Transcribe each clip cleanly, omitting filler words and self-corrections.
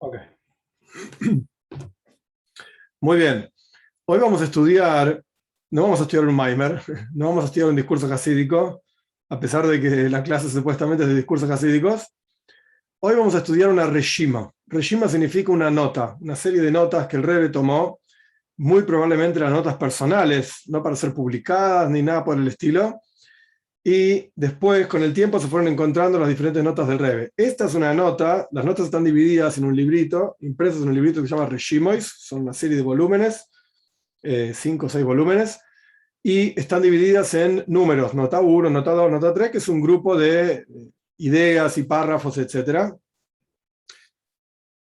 Ok. Muy bien. Hoy vamos a estudiar, no vamos a estudiar un Maimer, no vamos a estudiar un discurso jasídico, a pesar de que la clase supuestamente es de discursos jasídicos. Hoy vamos a estudiar una reshima. Reshima significa una nota, una serie de notas que el Rebbe tomó, muy probablemente las notas personales, no para ser publicadas ni nada por el estilo. Y después, con el tiempo, se fueron encontrando las diferentes notas del Rebbe. Esta es una nota, las notas están divididas en un librito, impresas en un librito que se llama Reshimois, son una serie de volúmenes, 5 o 6 volúmenes, y están divididas en números, nota 1, nota 2, nota 3, que es un grupo de ideas y párrafos, etc.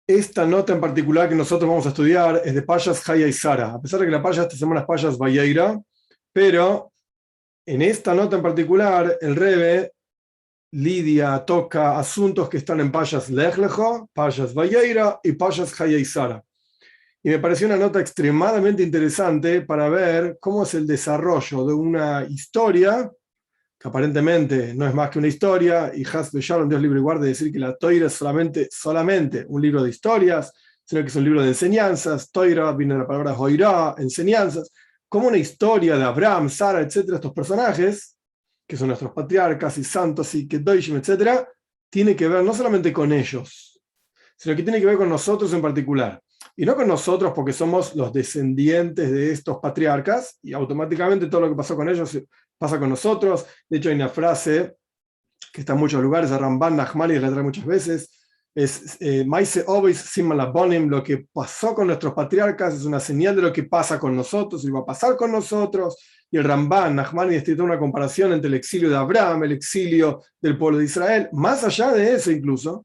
Esta nota en particular que nosotros vamos a estudiar es de Payas Haya y Sara, a pesar de que la Payas esta semana es Payas Vayeira, pero en esta nota en particular el Rebbe toca asuntos que están en Payas Lech Lecho, Payas Vayeira y Payas Haya y Sara. Y me pareció una nota extremadamente interesante para ver cómo es el desarrollo de una historia, que aparentemente no es más que una historia, y Has Shalom, Dios libre y guarde, decir que la Toira es solamente un libro de historias, sino que es un libro de enseñanzas. Toira viene de la palabra Hoirá, enseñanzas, como una historia de Abraham, Sara, etcétera, estos personajes, que son nuestros patriarcas y santos y Kedoshim, etcétera, tiene que ver no solamente con ellos, sino que tiene que ver con nosotros en particular. Y no con nosotros porque somos los descendientes de estos patriarcas y automáticamente todo lo que pasó con ellos pasa con nosotros. De hecho, hay una frase que está en muchos lugares, a Ramban Nachmani la trae muchas veces, es Maise Ovis Simalabonim, lo que pasó con nuestros patriarcas es una señal de lo que pasa con nosotros y va a pasar con nosotros. Y el Ramban Nachmani ha escrito una comparación entre el exilio de Abraham, el exilio del pueblo de Israel, más allá de eso incluso.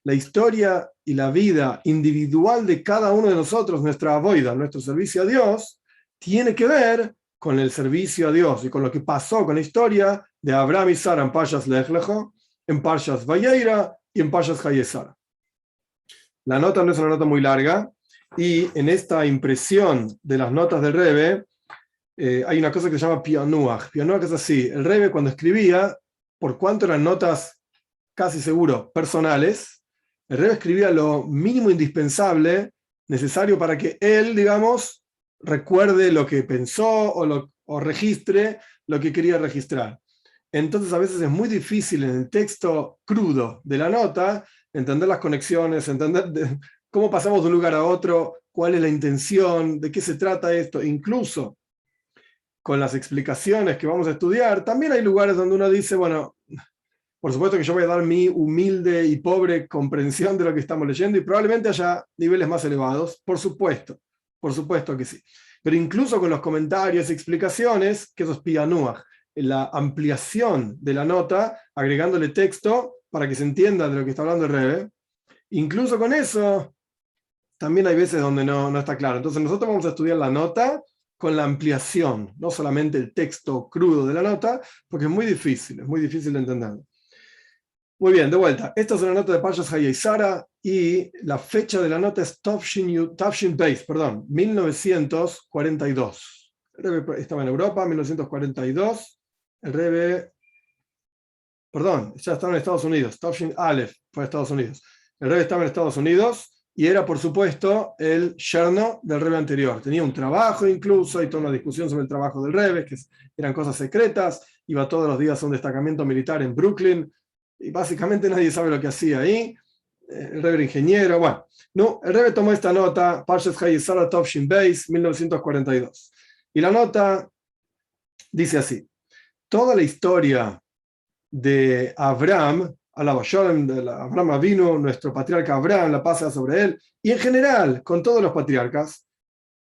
La historia y la vida individual de cada uno de nosotros, nuestra avoida, nuestro servicio a Dios, tiene que ver con el servicio a Dios y con lo que pasó con la historia de Abraham y Sara en Payas Lech Lecho, en Payas Vayeira y en Payas Haye Sara. La nota no es una nota muy larga y en esta impresión de las notas del Rebbe hay una cosa que se llama pianuach. Pianuach es así, el Rebbe cuando escribía, por cuanto eran notas casi seguro personales, el Rebbe escribía lo mínimo indispensable necesario para que él, digamos, recuerde lo que pensó o registre lo que quería registrar. Entonces a veces es muy difícil en el texto crudo de la nota entender las conexiones, entender cómo pasamos de un lugar a otro, cuál es la intención, de qué se trata esto. Incluso con las explicaciones que vamos a estudiar, también hay lugares donde uno dice, bueno, por supuesto que yo voy a dar mi humilde y pobre comprensión de lo que estamos leyendo y probablemente haya niveles más elevados, por supuesto que sí. Pero incluso con los comentarios y explicaciones, que eso es pianuaj, la ampliación de la nota, agregándole texto para que se entienda de lo que está hablando el Rebbe, incluso con eso, también hay veces donde no está claro. Entonces nosotros vamos a estudiar la nota con la ampliación, no solamente el texto crudo de la nota, porque es muy difícil de entenderlo. Muy bien, de vuelta. Esta es una nota de Payas Haya y Sara y la fecha de la nota es Tafshin Beis, perdón, 1942. El Rebbe estaba en Europa, 1942. El Rebbe, perdón, ya estaba en Estados Unidos. Tafshin Aleph fue a Estados Unidos. El Rebbe estaba en Estados Unidos y era, por supuesto, el yerno del Rebbe anterior. Tenía un trabajo incluso y toda una discusión sobre el trabajo del Rebbe, que eran cosas secretas. Iba todos los días a un destacamento militar en Brooklyn. Y básicamente nadie sabe lo que hacía ahí. El Rebbe era ingeniero. Bueno, no, el Rebbe tomó esta nota, Parshas Haya y Sara Tafshin Beis, 1942. Y la nota dice así: toda la historia de Abraham, alaba Shalom, de Abraham Avinu, nuestro patriarca Abraham, la paz sea sobre él, y en general con todos los patriarcas,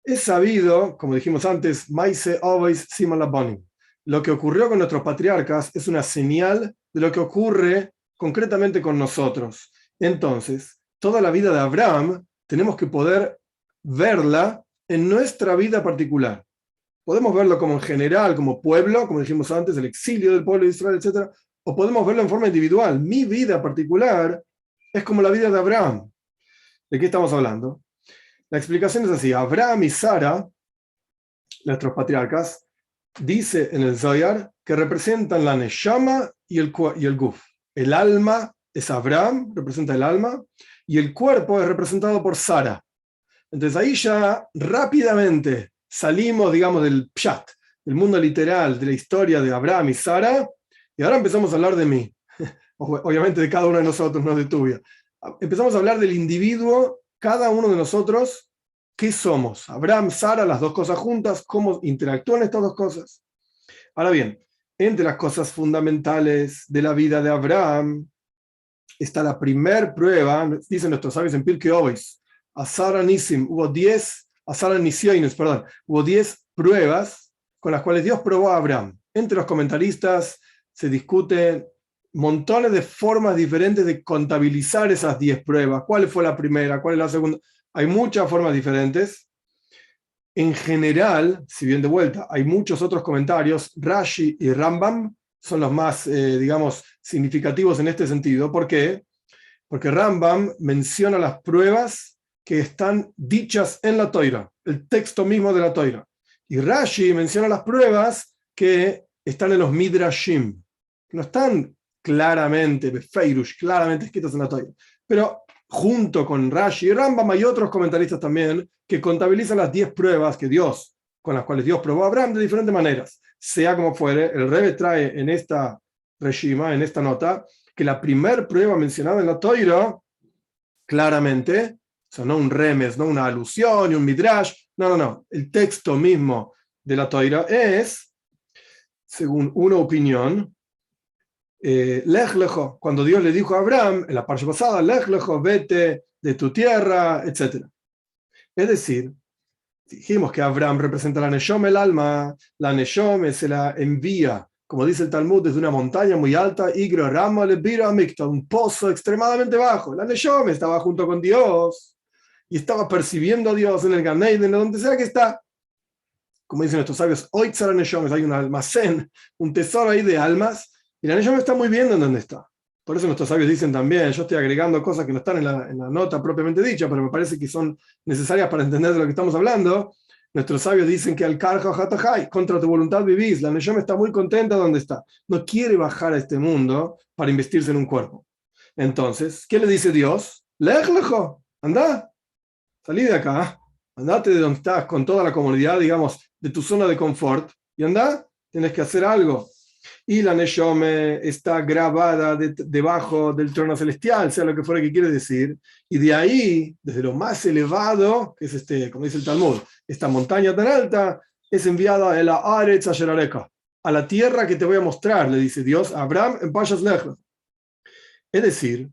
es sabido, como dijimos antes, Maise Oveis Siman Labonim. Lo que ocurrió con nuestros patriarcas es una señal de lo que ocurre concretamente con nosotros. Entonces, toda la vida de Abraham tenemos que poder verla en nuestra vida particular. Podemos verlo como en general, como pueblo, como dijimos antes, el exilio del pueblo de Israel, etc. O podemos verlo en forma individual. Mi vida particular es como la vida de Abraham. ¿De qué estamos hablando? La explicación es así: Abraham y Sara, nuestros patriarcas, dice en el Zohar que representan la Neshama y el Guf, el alma es Abraham, representa el alma, y el cuerpo es representado por Sara. Entonces ahí ya rápidamente salimos, digamos, del pshat, del mundo literal, de la historia de Abraham y Sara, y ahora empezamos a hablar de mí. Obviamente de cada uno de nosotros, no de tu vida. Empezamos a hablar del individuo, cada uno de nosotros, ¿qué somos? Abraham, Sara, las dos cosas juntas, ¿cómo interactúan estas dos cosas? Ahora bien, entre las cosas fundamentales de la vida de Abraham está la primer prueba, dicen nuestros sabios en Pirkei Avos, Asara Nisim, hubo 10 pruebas con las cuales Dios probó a Abraham. Entre los comentaristas se discuten montones de formas diferentes de contabilizar esas 10 pruebas. ¿Cuál fue la primera? ¿Cuál es la segunda? Hay muchas formas diferentes. En general, si bien de vuelta, hay muchos otros comentarios, Rashi y Rambam son los más, digamos, significativos en este sentido. ¿Por qué? Porque Rambam menciona las pruebas que están dichas en la Toira, el texto mismo de la Toira. Y Rashi menciona las pruebas que están en los Midrashim, que no están claramente, befeirush, claramente escritas en la Toira. Pero junto con Rashi y Rambam hay otros comentaristas también que contabilizan las 10 pruebas con las cuales Dios probó a Abraham de diferentes maneras. Sea como fuere, el Rebbe trae en esta reshima, en esta nota, que la primer prueba mencionada en la Toira, claramente, o sea, no un remes, no una alusión, ni un midrash, no. El texto mismo de la Toira es, según una opinión, Lech lecho, cuando Dios le dijo a Abraham, en la parsha pasada, Lech lecho, vete de tu tierra, etc. Es decir, dijimos que Abraham representa la Neshom, el alma, la Neshom se la envía, como dice el Talmud, desde una montaña muy alta, Igro Rama le Bira Mikta, un pozo extremadamente bajo. La Neshom estaba junto con Dios y estaba percibiendo a Dios en el Gan Eden, donde sea que está. Como dicen nuestros sabios, hoy la Neshom, hay un almacén, un tesoro ahí de almas, y la Neshom está muy bien en donde está. Por eso nuestros sabios dicen también, yo estoy agregando cosas que no están en la nota propiamente dicha, pero me parece que son necesarias para entender de lo que estamos hablando. Nuestros sabios dicen que al karja hatajai, contra tu voluntad vivís. La Neshama está muy contenta donde está. No quiere bajar a este mundo para investirse en un cuerpo. Entonces, ¿qué le dice Dios? Lech lecho, anda, salí de acá, andate de donde estás con toda la comodidad, digamos, de tu zona de confort, y anda, tienes que hacer algo. Y la Neshome está grabada debajo del trono celestial, sea lo que fuera que quiere decir, y de ahí, desde lo más elevado, que es como dice el Talmud, esta montaña tan alta, es enviada a la Aretz Asherareka, a la tierra que te voy a mostrar, le dice Dios a Abraham en Pashas Lech. Es decir,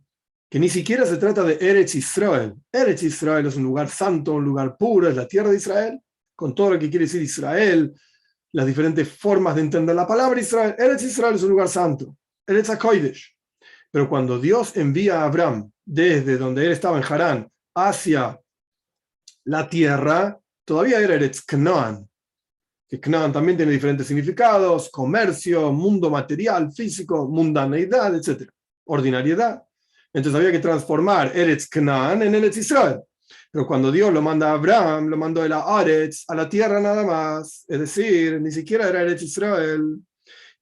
que ni siquiera se trata de Eretz Israel. Eretz Israel es un lugar santo, un lugar puro, es la tierra de Israel, con todo lo que quiere decir Israel, las diferentes formas de entender la palabra Israel. Eretz Israel es un lugar santo, Eretz HaKodesh. Pero cuando Dios envía a Abraham desde donde él estaba en Harán hacia la tierra, todavía era Eretz Canaan, que Canaan también tiene diferentes significados: comercio, mundo material, físico, mundaneidad, etc. Ordinariedad. Entonces había que transformar Eretz Canaan en Eretz Israel. Pero cuando Dios lo manda a Abraham, lo mandó de la Aretz a la tierra nada más, es decir, ni siquiera era Eretz Israel.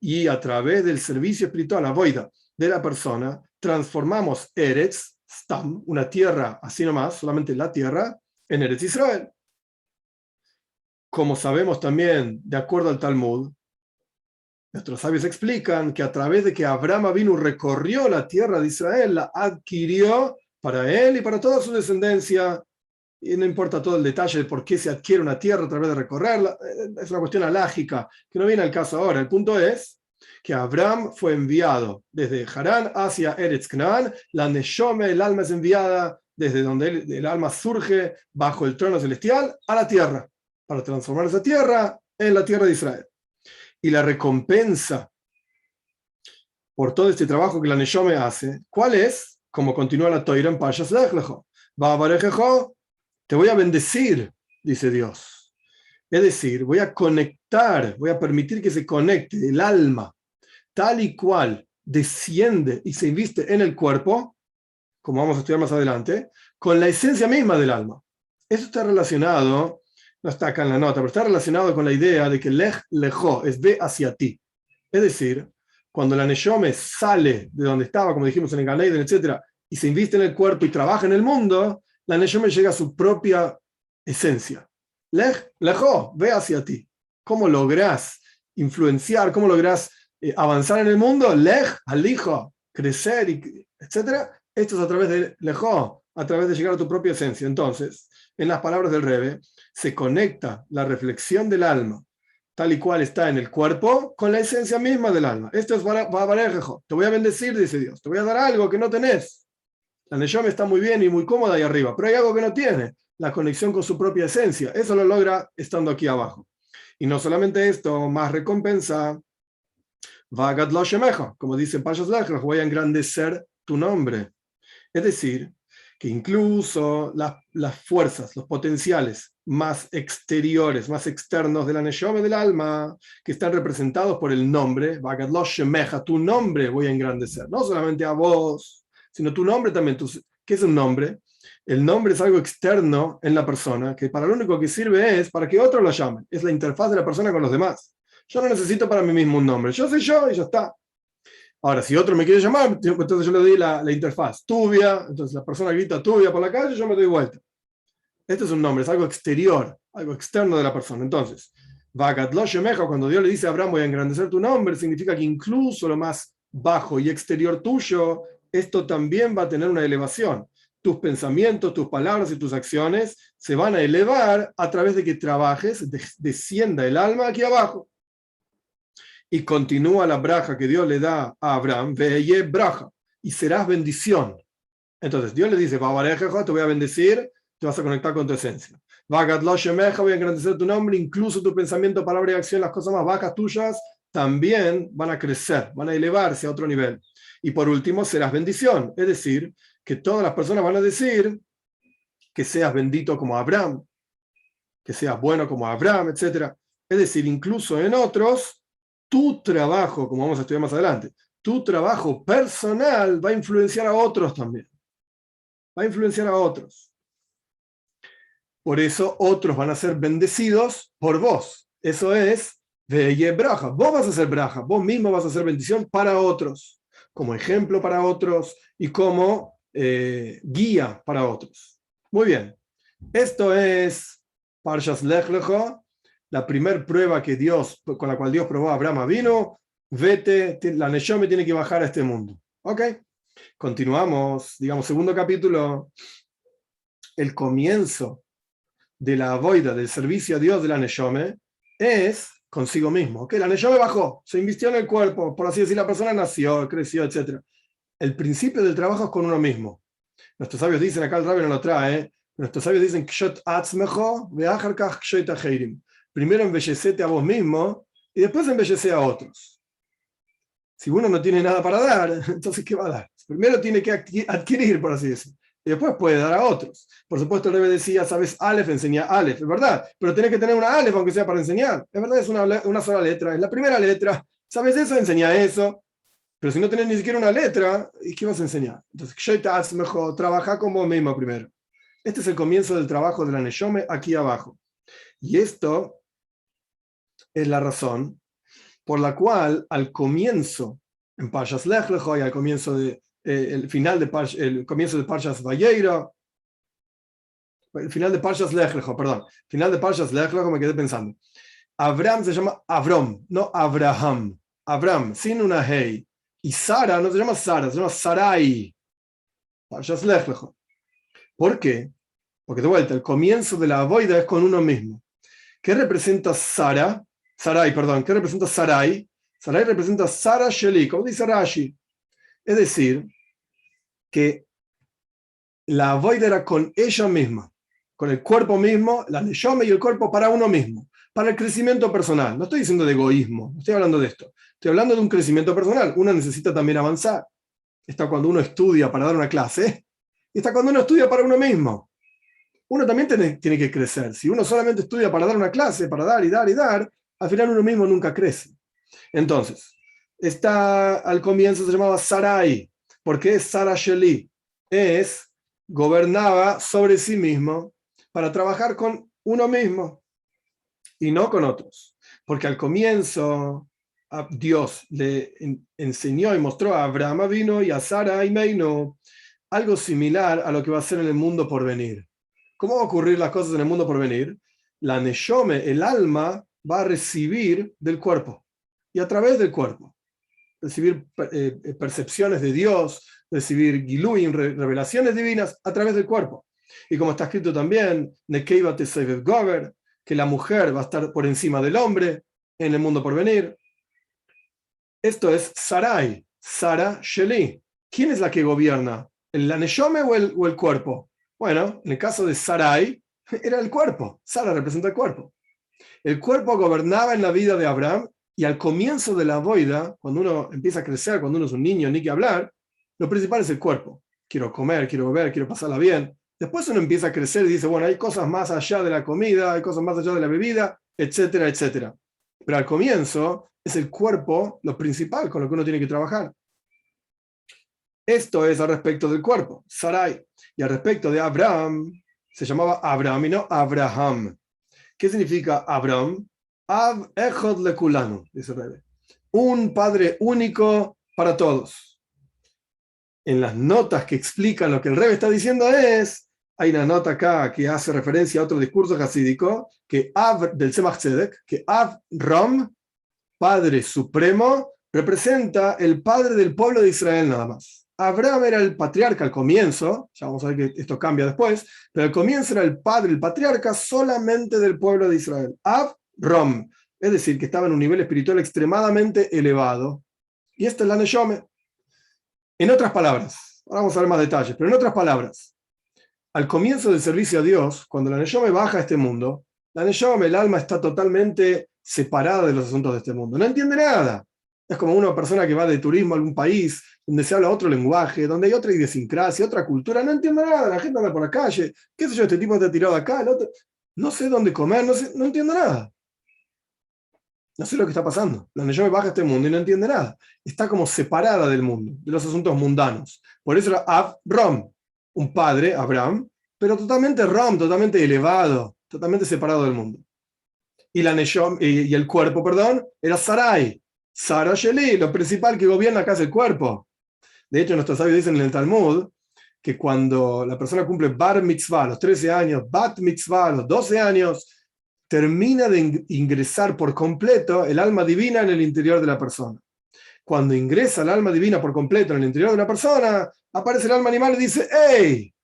Y a través del servicio espiritual, la boida de la persona, transformamos Eretz, Stam, una tierra así nomás, solamente la tierra, en Eretz Israel. Como sabemos también, de acuerdo al Talmud, nuestros sabios explican que a través de que Abraham vino recorrió la tierra de Israel, la adquirió para él y para toda su descendencia. Y no importa todo el detalle de por qué se adquiere una tierra a través de recorrerla, es una cuestión alágica que no viene al caso ahora. El punto es que Abraham fue enviado desde Harán hacia Eretz Canaan, la Neshome, el alma es enviada desde donde el alma surge bajo el trono celestial a la tierra, para transformar esa tierra en la tierra de Israel. Y la recompensa por todo este trabajo que la Neshome hace, ¿cuál es? Como continúa la Toira en Pashas Lech Lecho. Va'avarejejo, te voy a bendecir, dice Dios. Es decir, voy a conectar, voy a permitir que se conecte el alma, tal y cual desciende y se inviste en el cuerpo, como vamos a estudiar más adelante, con la esencia misma del alma. Eso está relacionado, no está acá en la nota, pero está relacionado con la idea de que lej lejó es ve hacia ti. Es decir, cuando la Neshome sale de donde estaba, como dijimos en el Gan Eden, etc., y se inviste en el cuerpo y trabaja en el mundo, la Neshome llega a su propia esencia. Lejo, ve hacia ti. ¿Cómo lográs influenciar? ¿Cómo lográs avanzar en el mundo? Al hijo, crecer, etc. Esto es a través de Lejo, a través de llegar a tu propia esencia. Entonces, en las palabras del Rebbe, se conecta la reflexión del alma, tal y cual está en el cuerpo, con la esencia misma del alma. Esto es Babarejo. Te voy a bendecir, dice Dios. Te voy a dar algo que no tenés. La Neshama está muy bien y muy cómoda ahí arriba, pero hay algo que no tiene, la conexión con su propia esencia. Eso lo logra estando aquí abajo. Y no solamente esto, más recompensa, Vagad lo shemeja, como dice Pashas Lech, voy a engrandecer tu nombre. Es decir, que incluso las fuerzas, los potenciales más exteriores, más externos de la Neshama del alma, que están representados por el nombre, Vagad lo shemeja, tu nombre voy a engrandecer, no solamente a vos, sino tu nombre también. ¿Qué es un nombre? El nombre es algo externo en la persona, que para lo único que sirve es para que otros lo llamen. Es la interfaz de la persona con los demás. Yo no necesito para mí mismo un nombre. Yo soy yo y ya está. Ahora, si otro me quiere llamar, entonces yo le doy la interfaz. Tubia, entonces la persona grita tubia por la calle, yo me doy vuelta. Esto es un nombre, es algo exterior, algo externo de la persona. Entonces, Vagat lo shemeja, cuando Dios le dice a Abraham, voy a engrandecer tu nombre, significa que incluso lo más bajo y exterior tuyo, esto también va a tener una elevación. Tus pensamientos, tus palabras y tus acciones se van a elevar a través de que trabajes, descienda el alma aquí abajo. Y continúa la braja que Dios le da a Abraham, veye braja, y serás bendición. Entonces Dios le dice, te voy a bendecir, te vas a conectar con tu esencia. Vagat lo shemeja, voy a engrandecer tu nombre, incluso tu pensamiento, palabra y acción, las cosas más bajas tuyas, también van a crecer, van a elevarse a otro nivel. Y por último, serás bendición, es decir, que todas las personas van a decir que seas bendito como Abraham, que seas bueno como Abraham, etc. Es decir, incluso en otros, tu trabajo, como vamos a estudiar más adelante, tu trabajo personal va a influenciar a otros también. Va a influenciar a otros. Por eso otros van a ser bendecidos por vos. Eso es Veye Braja. Vos vas a ser Braja, vos mismo vas a ser bendición para otros, como ejemplo para otros y como guía para otros. Muy bien. Esto es Parshas Lech Lecho, la primer prueba que Dios, con la cual Dios probó a Abraham vino. Vete, la Neshome tiene que bajar a este mundo. ¿Ok? Continuamos, digamos, segundo capítulo, el comienzo de la avoida, del servicio a Dios de la Neshome, es consigo mismo. Que la Neshome bajó, se invistió en el cuerpo, por así decir, la persona nació, creció, etc. El principio del trabajo es con uno mismo. Nuestros sabios dicen, acá el rabbi no lo trae, nuestros sabios dicen, primero embellecete a vos mismo y después embellece a otros. Si uno no tiene nada para dar, entonces ¿qué va a dar? Primero tiene que adquirir, por así decirlo, y después puede dar a otros. Por supuesto, el Rebbe decía, sabes Aleph, enseña Aleph, es verdad, pero tenés que tener una Aleph aunque sea para enseñar. Es verdad, es una sola letra, es la primera letra. ¿Sabes eso? Enseña eso. Pero si no tenés ni siquiera una letra, ¿y qué vas a enseñar? Entonces, mejor, trabaja con vos mismo primero. Este es el comienzo del trabajo de la Neshome aquí abajo. Y esto es la razón por la cual al comienzo, en Parshas Lech Lecho y al comienzo el comienzo de Parshas Vayera, el final de Parshas Lech Lecho, perdón, final de Parshas Lech Lecho me quedé pensando. Abraham se llama Avrom, no Abraham. Abraham, sin una hey. Y Sara no se llama Sara, se llama Sarai. Parshas Lech Lecho. ¿Por qué? Porque de vuelta, el comienzo de la avoida es con uno mismo. ¿Qué representa Sara? Sarai, perdón. ¿Qué representa Sarai? Sarai representa Sara Sheli, como dice Rashi. Es decir, que la avoida era con ella misma, con el cuerpo mismo, la neshome y el cuerpo para uno mismo, para el crecimiento personal. No estoy diciendo de egoísmo, no estoy hablando de esto. Estoy hablando de un crecimiento personal. Uno necesita también avanzar. Está cuando uno estudia para dar una clase, y está cuando uno estudia para uno mismo. Uno también tiene que crecer. Si uno solamente estudia para dar una clase, para dar y dar y dar, al final uno mismo nunca crece. Entonces, al comienzo se llamaba Sarai. ¿Por qué es Sara Sheli? Gobernaba sobre sí mismo para trabajar con uno mismo y no con otros. Porque al comienzo Dios le enseñó y mostró a Abraham vino y a Sara y Meino algo similar a lo que va a ser en el mundo por venir. ¿Cómo va a ocurrir las cosas en el mundo por venir? La neshome, el alma, va a recibir del cuerpo y a través del cuerpo. Recibir percepciones de Dios, recibir giluim, revelaciones divinas a través del cuerpo. Y como está escrito también, Nekeiva Tesevet Gover, que la mujer va a estar por encima del hombre en el mundo por venir. Esto es Sarai, Sara Sheli. ¿Quién es la que gobierna? ¿La neshome o el cuerpo? Bueno, en el caso de Sarai, era el cuerpo. Sara representa el cuerpo. El cuerpo gobernaba en la vida de Abraham y al comienzo de la boida, cuando uno empieza a crecer, cuando uno es un niño, ni que hablar, lo principal es el cuerpo. Quiero comer, quiero beber, quiero pasarla bien. Después uno empieza a crecer y dice, bueno, hay cosas más allá de la comida, hay cosas más allá de la bebida, etcétera, etcétera. Pero al comienzo es el cuerpo lo principal con lo que uno tiene que trabajar. Esto es al respecto del cuerpo, Sarai. Y al respecto de Abraham, se llamaba Abraham y no Abraham. ¿Qué significa Abraham? Av echod lekulanu, dice el Rebbe. Un padre único para todos. En las notas que explican lo que el Rebbe está diciendo hay una nota acá que hace referencia a otro discurso hasídico, que del Tzemach Tzedek, que Avram, Padre Supremo, representa el padre del pueblo de Israel nada más. Abraham era el patriarca al comienzo, ya vamos a ver que esto cambia después, pero al comienzo era el padre, el patriarca solamente del pueblo de Israel. Avram, es decir, que estaba en un nivel espiritual extremadamente elevado. Y esta es la Neshome. En otras palabras, ahora vamos a ver más detalles, pero en otras palabras, al comienzo del servicio a Dios, cuando la Neshome baja a este mundo, la Neshome, el alma, está totalmente separada de los asuntos de este mundo. No entiende nada. Es como una persona que va de turismo a algún país donde se habla otro lenguaje, donde hay otra idiosincrasia, otra cultura. No entiende nada. La gente anda por la calle. ¿Qué sé yo? Este tipo te ha tirado acá. El otro, no sé dónde comer. No entiendo nada. No sé lo que está pasando. La Neshome baja a este mundo y no entiende nada. Está como separada del mundo, de los asuntos mundanos. Por eso era Avram, un padre, Abraham, pero totalmente Ram, totalmente elevado, totalmente separado del mundo. Y la Neshom, y el cuerpo, perdón, era Sarai, Sara Sheli, lo principal que gobierna acá es el cuerpo. De hecho, nuestros sabios dicen en el Talmud que cuando la persona cumple Bar Mitzvah a los 13 años, Bat Mitzvah a los 12 años, termina de ingresar por completo el alma divina en el interior de la persona. Cuando ingresa el alma divina por completo en el interior de una persona, aparece el alma animal y dice, ¡hey!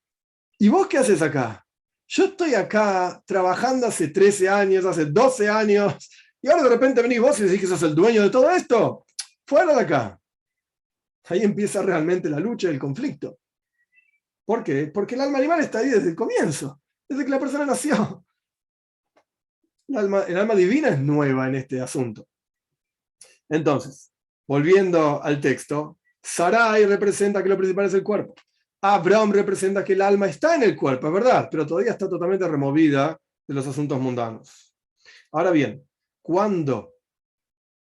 ¿Y vos qué haces acá? Yo estoy acá trabajando hace 13 años, hace 12 años, y ahora de repente venís vos y decís que sos el dueño de todo esto. Fuera de acá. Ahí empieza realmente la lucha y el conflicto. ¿Por qué? Porque el alma animal está ahí desde el comienzo, desde que la persona nació. El alma divina es nueva en este asunto. Entonces, volviendo al texto, Sarai representa que lo principal es el cuerpo. Abraham representa que el alma está en el cuerpo, es verdad, pero todavía está totalmente removida de los asuntos mundanos. Ahora bien,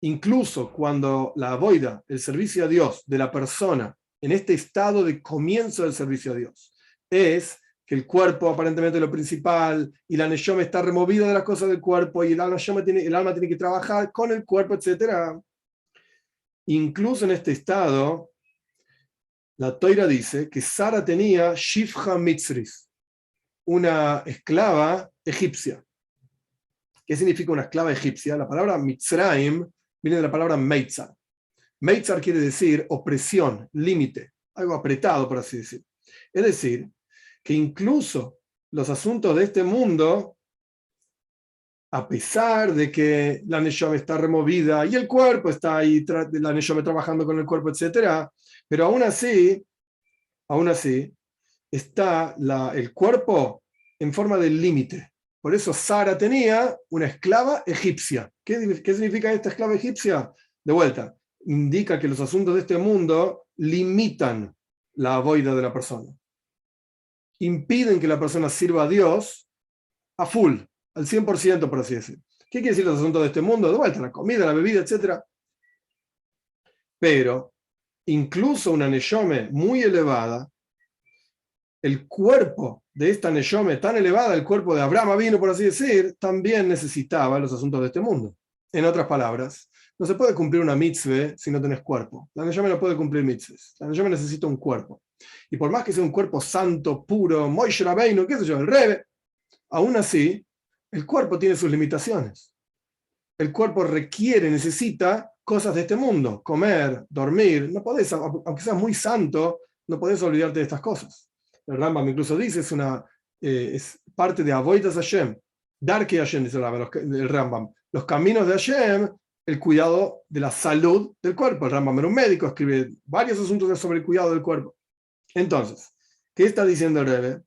incluso cuando la boida, el servicio a Dios de la persona, en este estado de comienzo del servicio a Dios, es que el cuerpo aparentemente es lo principal y la neshome está removida de las cosas del cuerpo y el alma tiene que trabajar con el cuerpo, etc. Incluso en este estado, la Toira dice que Sara tenía Shifha Mitzris, una esclava egipcia. ¿Qué significa una esclava egipcia? La palabra Mitzrayim viene de la palabra Meitzar. Meitzar quiere decir opresión, límite, algo apretado, por así decir. Es decir, que incluso los asuntos de este mundo, a pesar de que la Neshome está removida y el cuerpo está ahí, la Neshome trabajando con el cuerpo, etc., pero aún así está el cuerpo en forma de límite. Por eso Sara tenía una esclava egipcia. ¿Qué significa esta esclava egipcia? De vuelta, indica que los asuntos de este mundo limitan la boida de la persona. Impiden que la persona sirva a Dios a full, al 100%, por así decir. ¿Qué quiere decir los asuntos de este mundo? De vuelta, la comida, la bebida, etc. Pero incluso una neshome muy elevada, el cuerpo de esta neshome tan elevada, el cuerpo de Abraham vino, por así decir, también necesitaba los asuntos de este mundo. En otras palabras, No se puede cumplir una mitzvah si no tenés cuerpo. La neshama no puede cumplir mitzvahs. La neshama necesita un cuerpo. Y por más que sea un cuerpo santo, puro, Moshe Rabbeinu, qué sé yo, el Rebe, aún así, el cuerpo tiene sus limitaciones. El cuerpo requiere, necesita cosas de este mundo, comer, dormir. No podés, aunque seas muy santo, no podés olvidarte de estas cosas. El Rambam incluso dice, es parte de Avodas Hashem, Darkei Hashem, dice el Rambam. Los caminos de Hashem, el cuidado de la salud del cuerpo. El Rambam era un médico, escribe varios asuntos sobre el cuidado del cuerpo. Entonces, ¿qué está diciendo el Rebbe?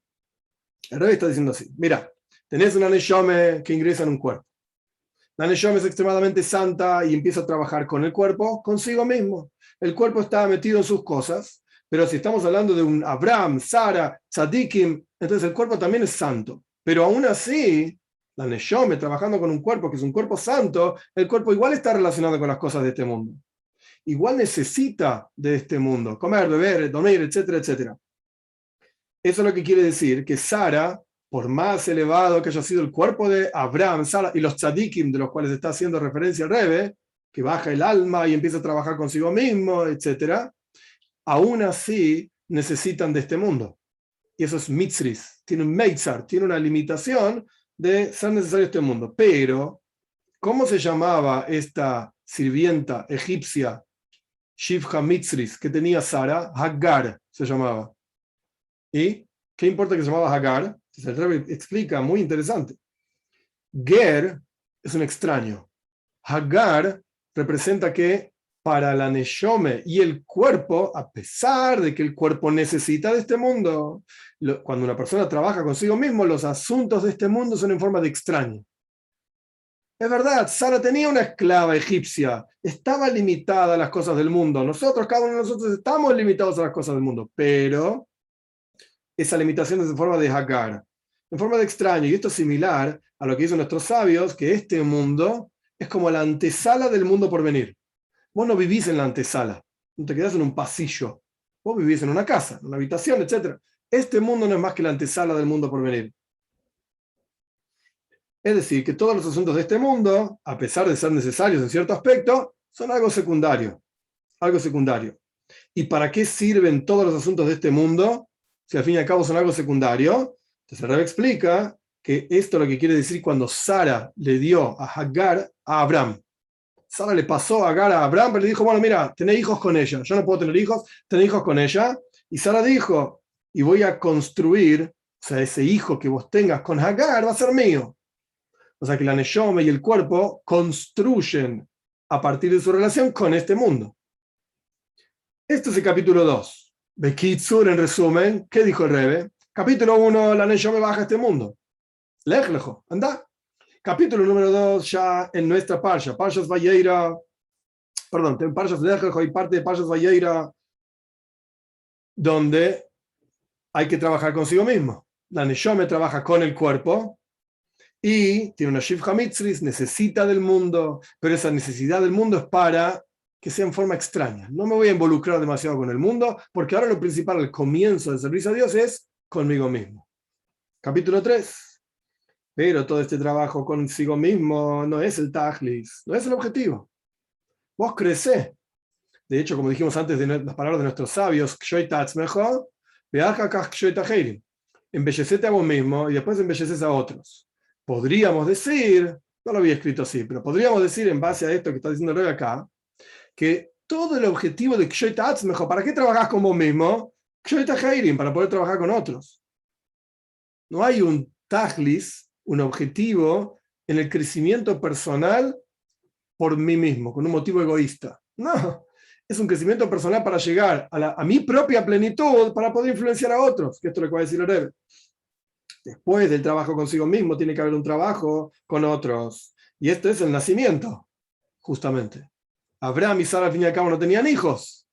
El Rebbe está diciendo así, mira, tenés una neshome que ingresa en un cuerpo. La neshome es extremadamente santa y empieza a trabajar con el cuerpo, consigo mismo. El cuerpo está metido en sus cosas, pero si estamos hablando de un Abraham, Sara, Tzadikim, entonces el cuerpo también es santo. Pero aún así, la neshome trabajando con un cuerpo que es un cuerpo santo, el cuerpo igual está relacionado con las cosas de este mundo. Igual necesita de este mundo, comer, beber, dormir, etcétera, etcétera. Eso es lo que quiere decir que Sara, por más elevado que haya sido el cuerpo de Abraham, Sara y los tzadikim de los cuales está haciendo referencia el Rebbe, que baja el alma y empieza a trabajar consigo mismo, etcétera, aún así necesitan de este mundo. Y eso es mitzris, tiene un meitzar, tiene una limitación de ser necesario este mundo. Pero, ¿cómo se llamaba esta sirvienta egipcia, Shivha Mitzris, que tenía Sara? Hagar se llamaba. ¿Y qué importa que se llamaba Hagar? El Rebbe explica, muy interesante. Ger es un extraño. Hagar representa que para la neshome y el cuerpo, a pesar de que el cuerpo necesita de este mundo, cuando una persona trabaja consigo mismo, los asuntos de este mundo son en forma de extraño. Es verdad, Sara tenía una esclava egipcia, estaba limitada a las cosas del mundo. Nosotros, cada uno de nosotros, estamos limitados a las cosas del mundo, pero esa limitación es en forma de Hagar, en forma de extraño. Y esto es similar a lo que dicen nuestros sabios, que este mundo es como la antesala del mundo por venir. Vos no vivís en la antesala, no te quedás en un pasillo. Vos vivís en una casa, en una habitación, etc. Este mundo no es más que la antesala del mundo por venir. Es decir, que todos los asuntos de este mundo, a pesar de ser necesarios en cierto aspecto, son algo secundario. Algo secundario. ¿Y para qué sirven todos los asuntos de este mundo? Si al fin y al cabo son algo secundario. Entonces el Rebbe explica que esto es lo que quiere decir cuando Sara le dio a Hagar a Abraham. Sara le pasó a Hagar a Abraham, pero le dijo, bueno, mira, tenés hijos con ella. Yo no puedo tener hijos, tenés hijos con ella. Y Sara dijo, y voy a construir, o sea, ese hijo que vos tengas con Hagar va a ser mío. O sea que la neshome y el cuerpo construyen a partir de su relación con este mundo. Este es el capítulo 2. Bekitsur, en resumen, ¿qué dijo el Rebbe? Capítulo 1, la neshome baja a este mundo. Lej lejo, anda. Capítulo número 2, ya en nuestra parsha, Parshas Vayeira, perdón, Parshas Lej lejo y parte de Parshas Vayeira, donde hay que trabajar consigo mismo. La neshome trabaja con el cuerpo y tiene una Shivcha Mitzris, necesita del mundo, pero esa necesidad del mundo es para que sea en forma extraña. No me voy a involucrar demasiado con el mundo, porque ahora lo principal, el comienzo del servicio a Dios es conmigo mismo. Capítulo 3. Pero todo este trabajo consigo mismo no es el tajlis, no es el objetivo. Vos crecés. De hecho, como dijimos antes de las palabras de nuestros sabios, embellecete a vos mismo y después embelleces a otros. Podríamos decir, no lo había escrito así, pero podríamos decir en base a esto que está diciendo el Rebbe acá, que todo el objetivo de Kshoy Ta'atzmecho, ¿para qué trabajás con vos mismo? Kshoy Ta'Heirim, para poder trabajar con otros. No hay un tajlis, un objetivo en el crecimiento personal por mí mismo, con un motivo egoísta. No, es un crecimiento personal para llegar a mi propia plenitud, para poder influenciar a otros, que esto es lo que va a decir el Rebbe. Después del trabajo consigo mismo, tiene que haber un trabajo con otros. Y esto es el nacimiento, justamente. Abraham y Sara al fin y al cabo no tenían hijos.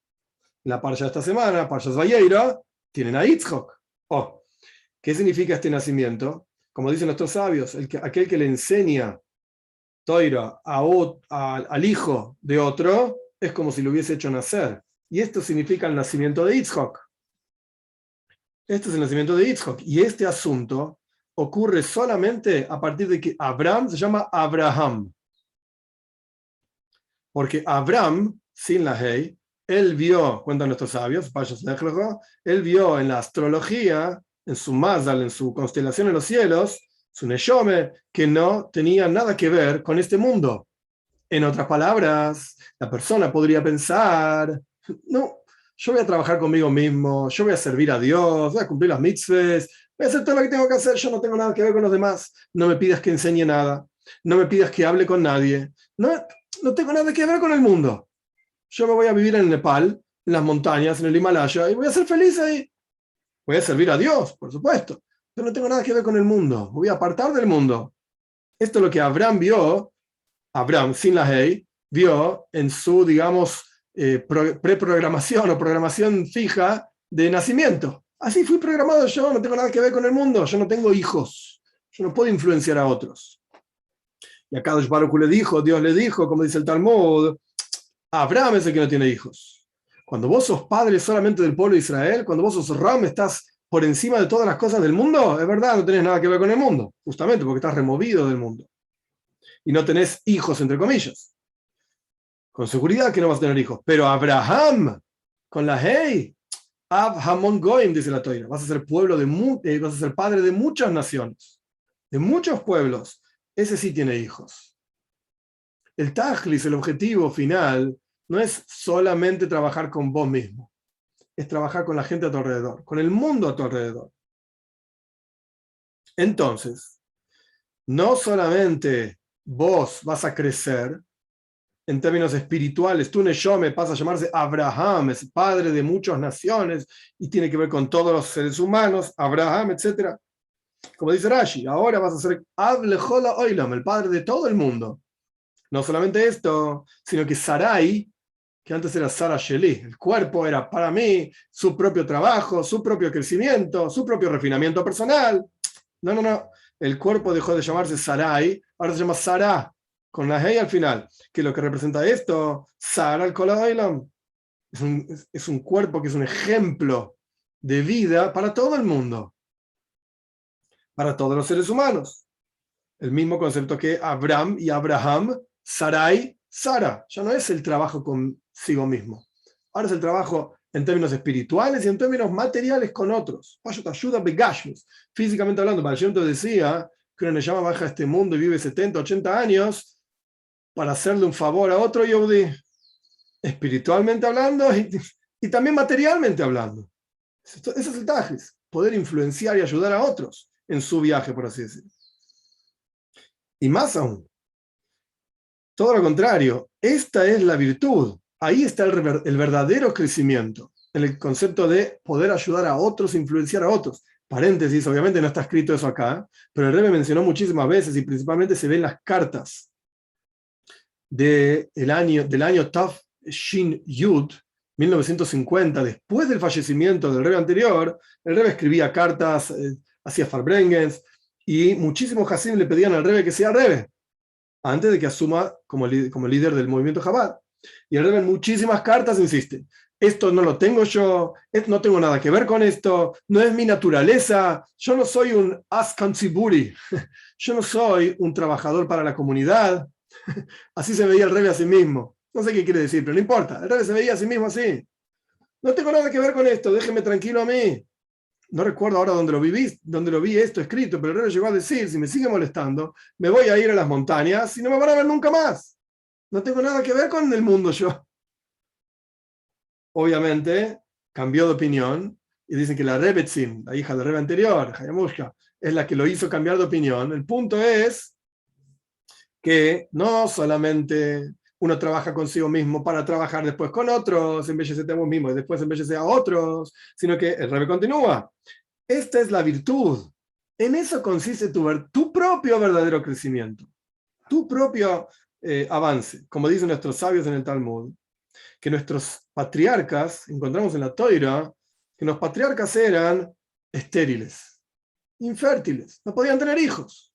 En la parsha de esta semana, Parshas Vayeira, tienen a Yitzhak. Oh, ¿qué significa este nacimiento? Como dicen nuestros sabios, aquel que le enseña Toira al hijo de otro es como si lo hubiese hecho nacer. Y esto significa el nacimiento de Yitzhak. Este es el nacimiento de Yitzhak. Y este asunto ocurre solamente a partir de que Abraham se llama Abraham. Porque Abraham, sin la hey, él vio, cuentan nuestros sabios, él vio en la astrología, en su mazal, en su constelación en los cielos, su neshome, que no tenía nada que ver con este mundo. En otras palabras, la persona podría pensar, no, yo voy a trabajar conmigo mismo, yo voy a servir a Dios, voy a cumplir las mitzvahs, voy a hacer todo lo que tengo que hacer, yo no tengo nada que ver con los demás, no me pidas que enseñe nada, no me pidas que hable con nadie, no tengo nada que ver con el mundo. Yo me voy a vivir en Nepal, en las montañas, en el Himalaya, y voy a ser feliz ahí. Voy a servir a Dios, por supuesto, pero no tengo nada que ver con el mundo, me voy a apartar del mundo. Esto es lo que Abraham vio. Abraham, sin la hey, vio en su, digamos, preprogramación o programación fija de nacimiento. Así fui programado yo, no tengo nada que ver con el mundo, yo no tengo hijos, yo no puedo influenciar a otros. Y a Kadosh Baruj Hu le dijo, Dios le dijo, como dice el Talmud, Abraham es el que no tiene hijos. Cuando vos sos padre solamente del pueblo de Israel, cuando vos sos Ram, estás por encima de todas las cosas del mundo, es verdad, no tenés nada que ver con el mundo, justamente porque estás removido del mundo. Y no tenés hijos, entre comillas. Con seguridad que no vas a tener hijos. Pero Abraham, con la hey, Abraham Goim, dice la Torá, vas a ser vas a ser padre de muchas naciones, de muchos pueblos. Ese sí tiene hijos. El tajlis, el objetivo final, no es solamente trabajar con vos mismo, es trabajar con la gente a tu alrededor, con el mundo a tu alrededor. Entonces, no solamente vos vas a crecer en términos espirituales, tu neshome pasa a llamarse Abraham, es padre de muchas naciones y tiene que ver con todos los seres humanos, Abraham, etc. Como dice Rashi, ahora vas a ser Ab Lechola Oilam, el padre de todo el mundo. No solamente esto, sino que Sarai, que antes era Sara Sheli, el cuerpo era para mí su propio trabajo, su propio crecimiento, su propio refinamiento personal. No. El cuerpo dejó de llamarse Sarai, ahora se llama Sarah, con la hey al final. Que lo que representa esto, Sara al Kolaylam, es un cuerpo que es un ejemplo de vida para todo el mundo, para todos los seres humanos. El mismo concepto que Abraham y Abraham, Sarai, Sara. Ya no es el trabajo consigo mismo. Ahora es el trabajo en términos espirituales y en términos materiales con otros. Ayuda begashmus. Físicamente hablando, Balshemto decía que uno le llama baja a este mundo y vive 70, 80 años para hacerle un favor a otro yehudí, espiritualmente hablando y también materialmente hablando. Ese es el tajlis, poder influenciar y ayudar a otros en su viaje, por así decirlo. Y más aún, todo lo contrario, esta es la virtud. Ahí está el verdadero crecimiento, en el concepto de poder ayudar a otros, influenciar a otros. Paréntesis, obviamente no está escrito eso acá, pero el Rebbe mencionó muchísimas veces y principalmente se ve en las cartas del año Tav Shin Yud, 1950, después del fallecimiento del Rebbe anterior. El Rebbe escribía cartas, hacía farbrengens, y muchísimos Hasidim le pedían al Rebbe que sea Rebbe, antes de que asuma como líder del movimiento Chabad. Y el Rebbe en muchísimas cartas insiste, esto no lo tengo yo, no tengo nada que ver con esto, no es mi naturaleza, yo no soy un Askan Tziburi, yo no soy un trabajador para la comunidad. Así se veía el Rebbe a sí mismo. No sé qué quiere decir, pero no importa, el Rebbe se veía a sí mismo así. No tengo nada que ver con esto, déjeme tranquilo a mí. No recuerdo ahora dónde lo vi esto escrito, pero el Rebbe llegó a decir, si me sigue molestando, me voy a ir a las montañas y no me van a ver nunca más. No tengo nada que ver con el mundo yo. Obviamente, cambió de opinión y dicen que la Rebetzin, la hija del Rebbe anterior, Hayamushka, es la que lo hizo cambiar de opinión. El punto es que no solamente uno trabaja consigo mismo para trabajar después con otros, embellecete a vos mismo y después embellece a otros, sino que el Rebbe continúa. Esta es la virtud. En eso consiste tu propio verdadero crecimiento, tu propio avance. Como dicen nuestros sabios en el Talmud, que nuestros patriarcas, encontramos en la Toira, que los patriarcas eran estériles, infértiles, no podían tener hijos.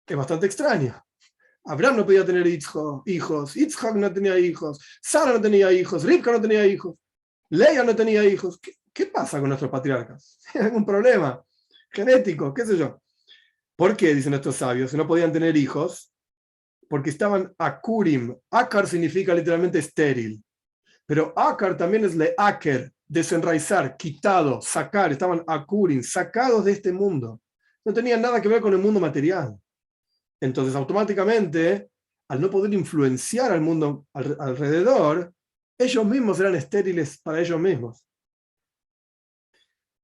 Es bastante extraño. Abraham no podía tener hijos, Yitzhak no tenía hijos, Sara no tenía hijos, Rivka no tenía hijos, Leia no tenía hijos. ¿Qué pasa con nuestros patriarcas? ¿Hay algún problema genético? ¿Qué sé yo? ¿Por qué, dicen nuestros sabios, si no podían tener hijos? porque estaban akurim. Akar significa literalmente estéril, pero akar también es leaker, desenraizar, quitado, sacar. Estaban akurim, sacados de este mundo. No tenían nada que ver con el mundo material. Entonces, automáticamente, al no poder influenciar al mundo alrededor, ellos mismos eran estériles para ellos mismos.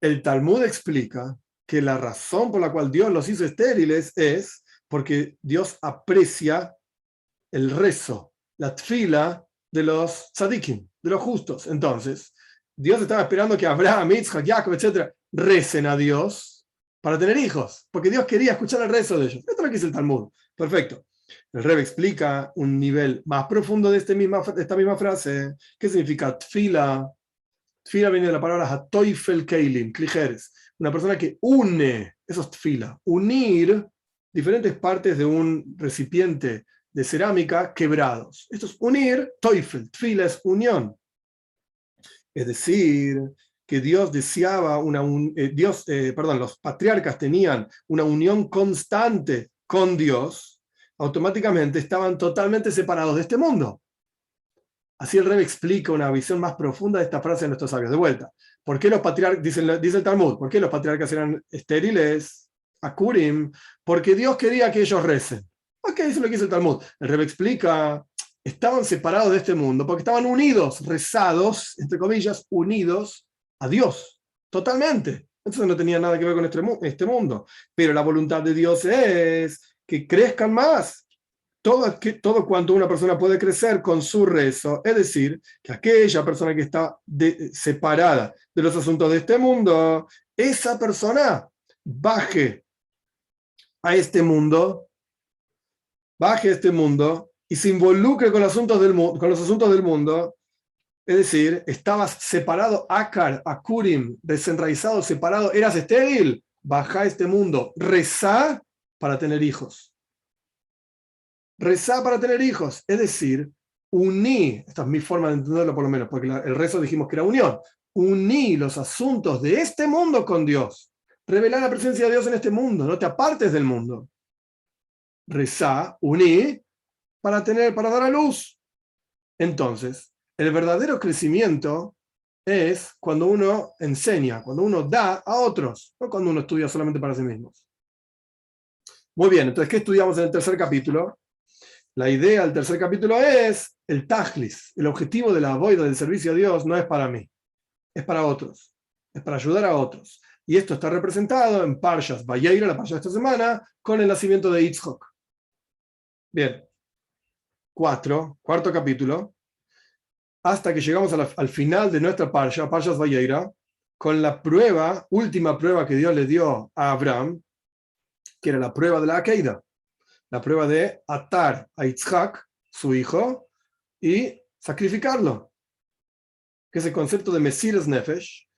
El Talmud explica que la razón por la cual Dios los hizo estériles es porque Dios aprecia el rezo, la tfila de los tzadikim, de los justos. Entonces, Dios estaba esperando que Abraham, Isaac, Jacob, etc., recen a Dios para tener hijos, porque Dios quería escuchar el rezo de ellos. Esto es lo que dice el Talmud. Perfecto. El Rebbe explica un nivel más profundo de esta misma frase. ¿Qué significa tfila? Tfila viene de la palabra hatoifel keilim, klijeres. Una persona que une, eso es tfila, unir diferentes partes de un recipiente de cerámica quebrados. Esto es unir, toifel, tfila es unión. Es decir, que Dios deseaba los patriarcas tenían una unión constante con Dios, automáticamente estaban totalmente separados de este mundo. Así el Rebbe explica una visión más profunda de esta frase de nuestros sabios. De vuelta, ¿por qué los patriarcas, dice el Talmud, por qué los patriarcas eran estériles, akurim? Porque Dios quería que ellos recen. Ok, eso es lo que dice el Talmud. El Rebbe explica, estaban separados de este mundo porque estaban unidos, rezados, entre comillas, unidos a Dios, totalmente. Entonces no tenía nada que ver con este mundo. Pero la voluntad de Dios es que crezcan más. Todo cuanto una persona puede crecer con su rezo, es decir, que aquella persona que está separada de los asuntos de este mundo, esa persona baje a este mundo, y se involucre con los asuntos del mundo, es decir, estabas separado, akar, akurim, desenraizado, separado, eras estéril, baja a este mundo, rezá para tener hijos. Rezar para tener hijos, es decir, uní, esta es mi forma de entenderlo por lo menos, porque el rezo dijimos que era unión, uní los asuntos de este mundo con Dios, revelar la presencia de Dios en este mundo, no te apartes del mundo. Rezá, uní, para dar a luz. Entonces, el verdadero crecimiento es cuando uno enseña, cuando uno da a otros, no cuando uno estudia solamente para sí mismos. Muy bien, entonces, ¿qué estudiamos en el tercer capítulo? La idea del tercer capítulo es el tajlis. El objetivo de la avoida del servicio a Dios no es para mí, es para otros, es para ayudar a otros. Y esto está representado en Parshas Vayeira, la parsha de esta semana, con el nacimiento de Yitzhak. Bien, cuarto capítulo, hasta que llegamos al final de nuestra parsha, Parshas Vayeira, con la última prueba que Dios le dio a Abraham, que era la prueba de la Akeida. La prueba de atar a Yitzhak, su hijo, y sacrificarlo. Que es el concepto de Mesiras Nefesh,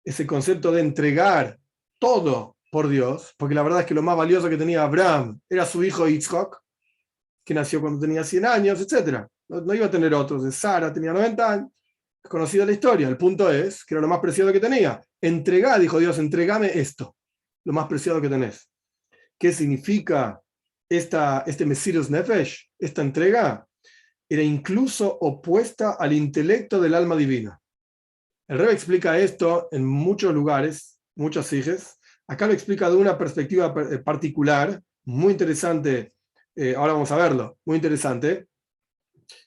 ese concepto de entregar todo por Dios, porque la verdad es que lo más valioso que tenía Abraham era su hijo Yitzhak, que nació cuando tenía 100 años, etc. No iba a tener otros. De Sara tenía 90 años. Es conocida la historia. El punto es que era lo más preciado que tenía. Entregá, dijo Dios, entregame esto, lo más preciado que tenés. ¿Qué significa este Mesiras Nefesh? Esta entrega era incluso opuesta al intelecto del alma divina. El Rebbe explica esto en muchos lugares, muchos sijes. Acá lo explica de una perspectiva particular, muy interesante. Ahora vamos a verlo, muy interesante.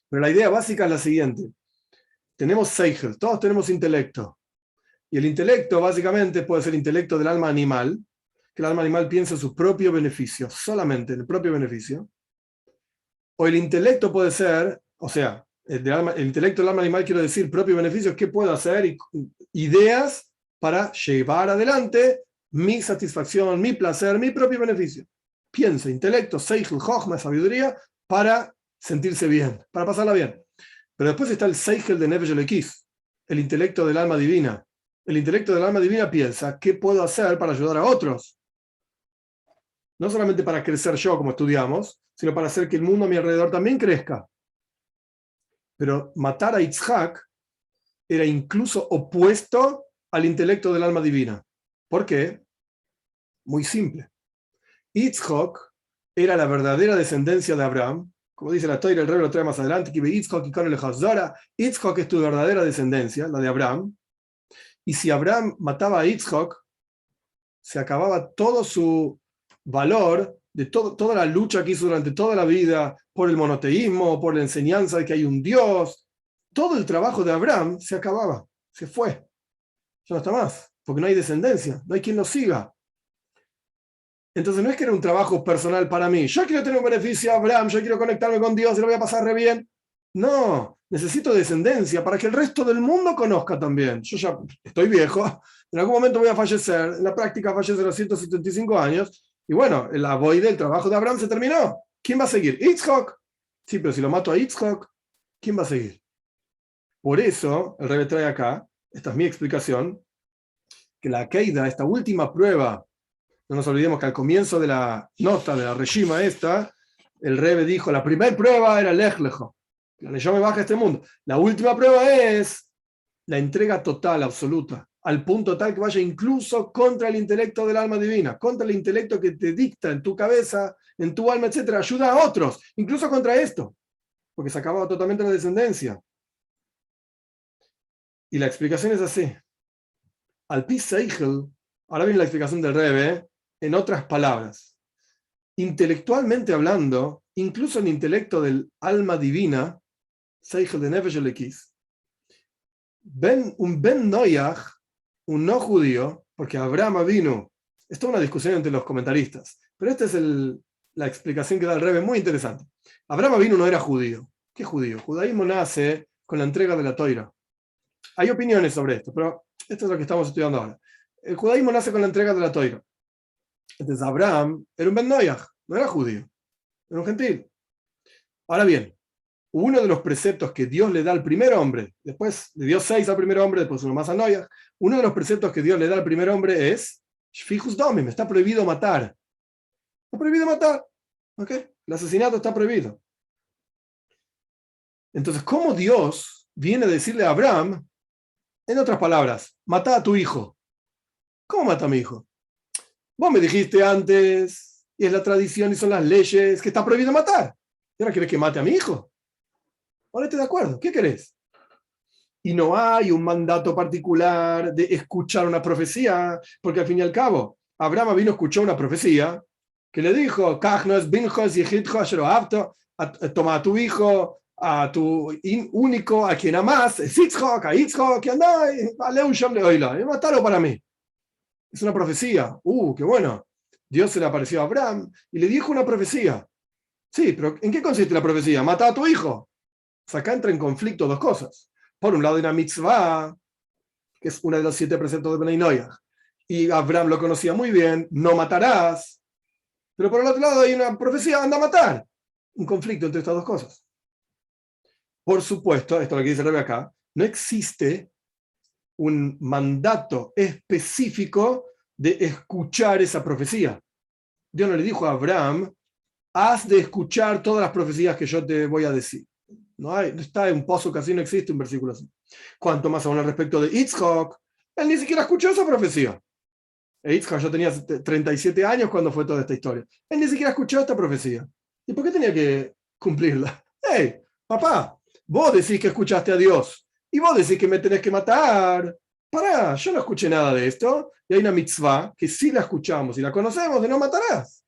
Pero la idea básica es la siguiente. Tenemos seichel, todos tenemos intelecto. Y el intelecto básicamente puede ser intelecto del alma animal, que el alma animal piensa en su propio beneficio, solamente en el propio beneficio. O el intelecto puede ser, o sea, el intelecto del alma animal, quiero decir, propio beneficio, ¿qué puedo hacer? Ideas para llevar adelante mi satisfacción, mi placer, mi propio beneficio. Piensa, intelecto, seichel, jochma, sabiduría, para sentirse bien, para pasarla bien. Pero después está el seichel de Nefesh Elokis, el intelecto del alma divina. El intelecto del alma divina piensa, ¿qué puedo hacer para ayudar a otros? No solamente para crecer yo, como estudiamos, sino para hacer que el mundo a mi alrededor también crezca. Pero matar a Yitzhak era incluso opuesto al intelecto del alma divina. ¿Por qué? Muy simple. Yitzhak era la verdadera descendencia de Abraham, como dice la Torá, el Rebbe lo trae más adelante, que Yitzhak y Kanel Hazara, Yitzhak es tu verdadera descendencia, la de Abraham, y si Abraham mataba a Yitzhak, se acababa todo su valor de toda la lucha que hizo durante toda la vida por el monoteísmo, por la enseñanza de que hay un Dios. Todo el trabajo de Abraham se acababa, se fue, ya no está más, porque no hay descendencia, no hay quien lo siga. Entonces no es que era un trabajo personal para mí. Yo quiero tener un beneficio a Abraham, yo quiero conectarme con Dios y lo voy a pasar re bien. No, necesito descendencia para que el resto del mundo conozca también. Yo ya estoy viejo, en algún momento voy a fallecer, en la práctica fallece a los 175 años, y bueno, el avoide, el trabajo de Abraham se terminó. ¿Quién va a seguir? Yitzhak. Sí, pero si lo mato a Yitzhak, ¿quién va a seguir? Por eso, el Rebbe trae acá, esta es mi explicación, que la Keida, esta última prueba, no nos olvidemos que al comienzo de la nota de la Reshima esta, el Rebbe dijo, la primera prueba era Lech Lecho, la Neshama baja a este mundo. La última prueba es la entrega total, absoluta, al punto tal que vaya incluso contra el intelecto del alma divina, contra el intelecto que te dicta en tu cabeza, en tu alma, etc. Ayuda a otros, incluso contra esto, porque se acababa totalmente la descendencia. Y la explicación es así. Al Pi Seichel, ahora viene la explicación del Rebbe, en otras palabras. Intelectualmente hablando, incluso el intelecto del alma divina, Seichel de Nefesh Elekis, un Ben Noyach, un no judío, porque Abraham vino, es toda una discusión entre los comentaristas, pero esta es la explicación que da el Rebbe, muy interesante. Abraham vino no era judío. ¿Qué judío? El judaísmo nace con la entrega de la Toira. Hay opiniones sobre esto, pero esto es lo que estamos estudiando ahora. El judaísmo nace con la entrega de la Toira. Entonces Abraham era un Ben Noyach, no era judío, era un gentil. Ahora bien, uno de los preceptos que Dios le da al primer hombre, después le dio 6 al primer hombre, después uno más a Noyach, uno de los preceptos que Dios le da al primer hombre es Shfichus Damim, está prohibido matar. Está prohibido matar. ¿Okay? El asesinato está prohibido. Entonces, ¿cómo Dios viene a decirle a Abraham, en otras palabras, mata a tu hijo? ¿Cómo mata a mi hijo? Vos me dijiste antes, y es la tradición y son las leyes, que está prohibido matar. ¿Y ahora querés que mate a mi hijo? Ponete de acuerdo, ¿qué querés? Y no hay un mandato particular de escuchar una profecía, porque al fin y al cabo, Abraham vino a escuchar una profecía que le dijo, toma a tu hijo, a tu único, a quien amás, es Yitzhak, a Yitzhak, que anda, y matalo para mí. Es una profecía. Qué bueno. Dios se le apareció a Abraham y le dijo una profecía. Sí, pero ¿en qué consiste la profecía? Mata a tu hijo. O sea, acá entra en conflicto dos cosas. Por un lado hay una mitzvah, que es una de los 7 preceptos de Benay Noyach, y Abraham lo conocía muy bien, no matarás. Pero por el otro lado hay una profecía, anda a matar. Un conflicto entre estas dos cosas. Por supuesto, esto es lo que dice el Rebbe acá, no existe un mandato específico de escuchar esa profecía. Dios no le dijo a Abraham, has de escuchar todas las profecías que yo te voy a decir. No está en un pozo que así, no existe un versículo así. Cuanto más aún al respecto de Yitzhak, él ni siquiera escuchó esa profecía. Yitzhak ya tenía 37 años cuando fue toda esta historia. Él ni siquiera escuchó esta profecía. ¿Y por qué tenía que cumplirla? ¡Hey, papá! Vos decís que escuchaste a Dios y vos decís que me tenés que matar. Pará, yo no escuché nada de esto. Y hay una mitzvah que sí la escuchamos y la conocemos, de no matarás.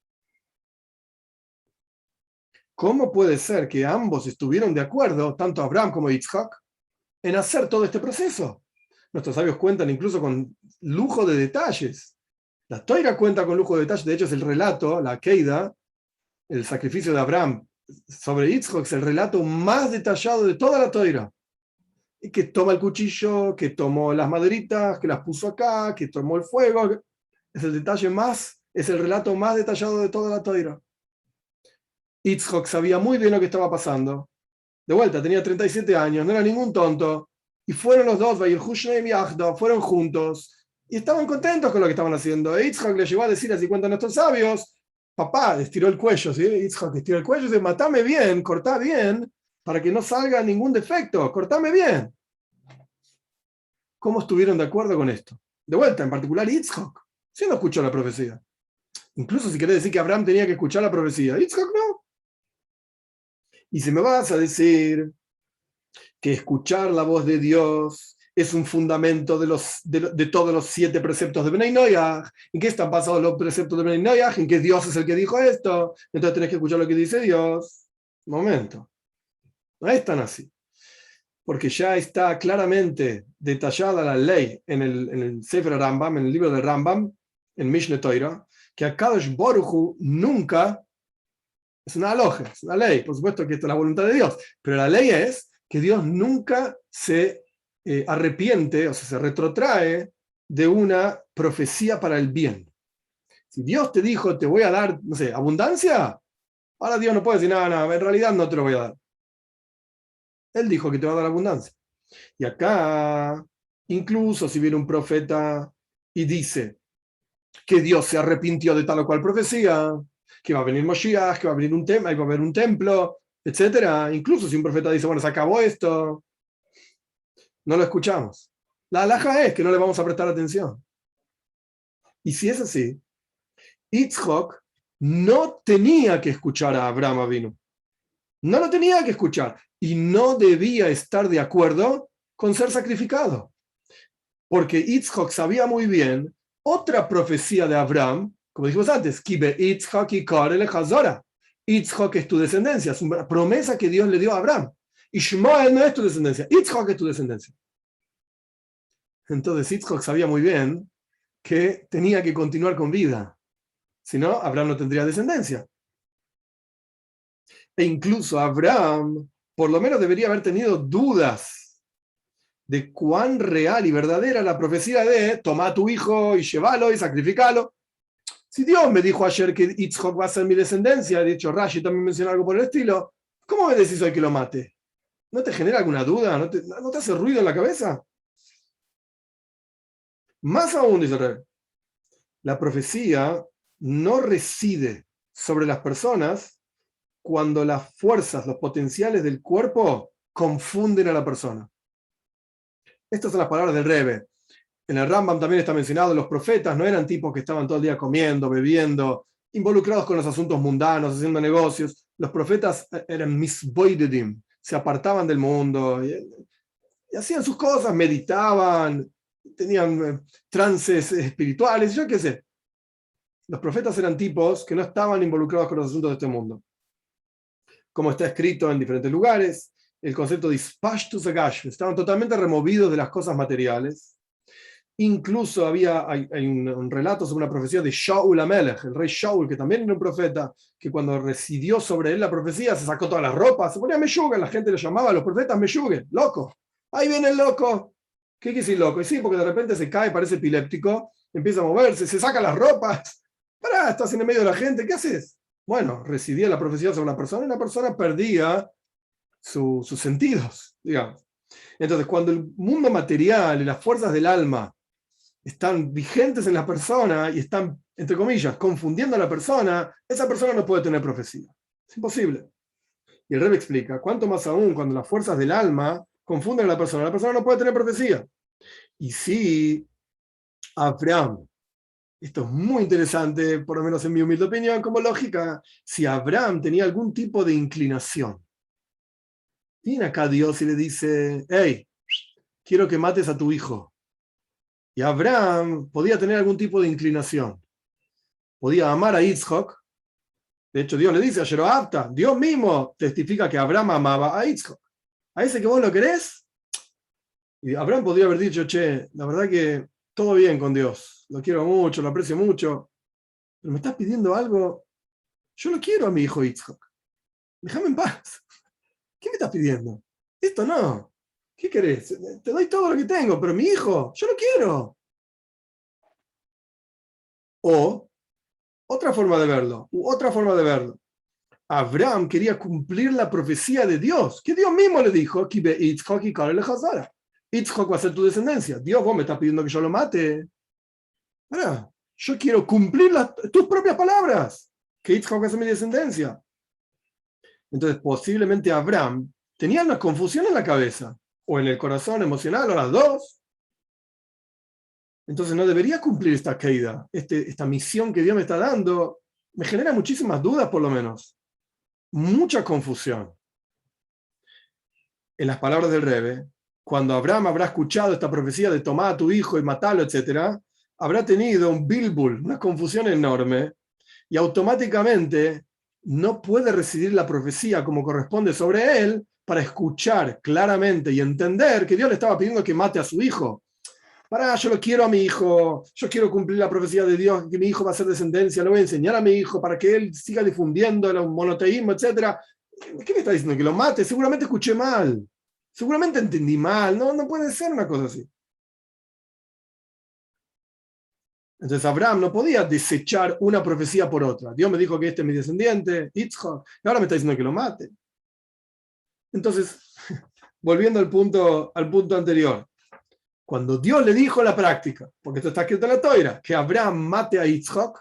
¿Cómo puede ser que ambos estuvieron de acuerdo, tanto Abraham como Yitzhak, en hacer todo este proceso? Nuestros sabios cuentan incluso con lujo de detalles. La Toira cuenta con lujo de detalles. De hecho, es el relato, la Keida, el sacrificio de Abraham sobre Yitzhak, es el relato más detallado de toda la Toira. Y que toma el cuchillo, que tomó las maderitas, que las puso acá, que tomó el fuego. Es el detalle más, es el relato más detallado de toda la Toira. Yitzhak sabía muy bien lo que estaba pasando. De vuelta, tenía 37 años, no era ningún tonto. Y fueron los dos, fueron juntos. Y estaban contentos con lo que estaban haciendo. E Yitzhak le llegó a decir, así cuentan nuestros sabios, papá, estiró el cuello, ¿sí? Yitzhak estiró el cuello y dice, matame bien, cortá bien, para que no salga ningún defecto, cortame bien. ¿Cómo estuvieron de acuerdo con esto? De vuelta, en particular Yitzhak, sí no escuchó la profecía. Incluso si querés decir que Abraham tenía que escuchar la profecía, Yitzhak no. Y si me vas a decir que escuchar la voz de Dios es un fundamento de todos los 7 preceptos de Benay Noyaj, ¿en qué están basados los preceptos de Benay Noyaj? ¿En que Dios es el que dijo esto? Entonces tenés que escuchar lo que dice Dios. Momento. No es tan así. Porque ya está claramente detallada la ley en el Sefer Rambam, en el libro de Rambam, en Mishneh Torah, que Akadosh Baruj Hu nunca, es una aloja, es una ley, por supuesto que esto es la voluntad de Dios, pero la ley es que Dios nunca se arrepiente, o sea, se retrotrae de una profecía para el bien. Si Dios te dijo, te voy a dar, no sé, abundancia, ahora Dios no puede decir nada, nada, en realidad no te lo voy a dar. Él dijo que te va a dar abundancia. Y acá, incluso si viene un profeta y dice que Dios se arrepintió de tal o cual profecía, que va a venir Moshiach, que va a venir un tema, va a haber un templo, etcétera. Incluso si un profeta dice, bueno, se acabó esto, no lo escuchamos. La halajá es que no le vamos a prestar atención. Y si es así, Yitzhak no tenía que escuchar a Abraham Avinu. No lo tenía que escuchar. Y no debía estar de acuerdo con ser sacrificado. Porque Yitzhak sabía muy bien otra profecía de Abraham, como dijimos antes, Yitzhak es tu descendencia, es una promesa que Dios le dio a Abraham. Ishmael no es tu descendencia, Yitzhak es tu descendencia. Entonces Yitzhak sabía muy bien que tenía que continuar con vida, si no, Abraham no tendría descendencia. E incluso Abraham, por lo menos debería haber tenido dudas de cuán real y verdadera la profecía de toma a tu hijo y llévalo y sacrificalo. Si Dios me dijo ayer que Yitzhak va a ser mi descendencia, de hecho Rashi también menciona algo por el estilo, ¿cómo me decís hoy que lo mate? ¿No te genera alguna duda? ¿No te hace ruido en la cabeza? Más aún, dice el rey, la profecía no reside sobre las personas cuando las fuerzas, los potenciales del cuerpo confunden a la persona. Estas son las palabras del Rebbe. En el Rambam también está mencionado, los profetas no eran tipos que estaban todo el día comiendo, bebiendo, involucrados con los asuntos mundanos, haciendo negocios. Los profetas eran misboidedim, se apartaban del mundo y hacían sus cosas, meditaban, tenían trances espirituales, yo qué sé. Los profetas eran tipos que no estaban involucrados con los asuntos de este mundo. Como está escrito en diferentes lugares, el concepto de ispashtus agash, estaban totalmente removidos de las cosas materiales. Incluso hay un relato sobre una profecía de Shaul Amelech, el rey Shaul, que también era un profeta, que cuando residió sobre él la profecía se sacó todas las ropas, se ponía meyuga, la gente le llamaba a los profetas meyugue, loco. Ahí viene el loco. ¿Qué quiere decir loco? Y sí, porque de repente se cae, parece epiléptico, empieza a moverse, se saca las ropas. Pará, estás en el medio de la gente, ¿qué haces? Bueno, residía la profecía sobre una persona y la persona perdía sus sentidos, digamos. Entonces, cuando el mundo material y las fuerzas del alma están vigentes en la persona y están, entre comillas, confundiendo a la persona, esa persona no puede tener profecía. Es imposible. Y el Rebbe explica, cuánto más aún cuando las fuerzas del alma confunden a la persona no puede tener profecía. Y si Abraham, esto es muy interesante, por lo menos en mi humilde opinión, como lógica, si Abraham tenía algún tipo de inclinación, viene acá Dios y le dice, hey, quiero que mates a tu hijo. Y Abraham podía tener algún tipo de inclinación. Podía amar a Yitzhak. De hecho, Dios le dice a Yeroabta, Dios mismo testifica que Abraham amaba a Yitzhak. ¿A ese que vos lo querés? Y Abraham podría haber dicho, che, la verdad que todo bien con Dios. Lo quiero mucho, lo aprecio mucho. Pero me estás pidiendo algo. Yo lo quiero a mi hijo Yitzhak. Déjame en paz. ¿Qué me estás pidiendo? Esto no. ¿Qué querés? Te doy todo lo que tengo, pero mi hijo, yo lo quiero. O otra forma de verlo. Abraham quería cumplir la profecía de Dios, que Dios mismo le dijo, Yitzhak va a ser tu descendencia. Dios, vos me estás pidiendo que yo lo mate. Ahora, yo quiero cumplir tus propias palabras, que Yitzhak va a ser mi descendencia. Entonces, posiblemente Abraham tenía una confusión en la cabeza, o en el corazón emocional, o las dos. Entonces no debería cumplir esta caída, esta misión que Dios me está dando. Me genera muchísimas dudas, por lo menos. Mucha confusión. en las palabras del Rebbe, cuando Abraham habrá escuchado esta profecía de tomar a tu hijo y matarlo, etc., habrá tenido un bilbul, una confusión enorme, y automáticamente no puede recibir la profecía como corresponde sobre él para escuchar claramente y entender que Dios le estaba pidiendo que mate a su hijo. Yo lo quiero a mi hijo, yo quiero cumplir la profecía de Dios, que mi hijo va a ser descendencia, lo voy a enseñar a mi hijo para que él siga difundiendo el monoteísmo, etc. ¿Qué me está diciendo? ¿Que lo mate? Seguramente escuché mal, seguramente entendí mal, no puede ser una cosa así. Entonces Abraham no podía desechar una profecía por otra. Dios me dijo que este es mi descendiente, Yitzhak, y ahora me está diciendo que lo mate. Entonces, volviendo al punto anterior, cuando Dios le dijo en la práctica, porque esto está escrito en la Toira, que Abraham mate a Yitzhak,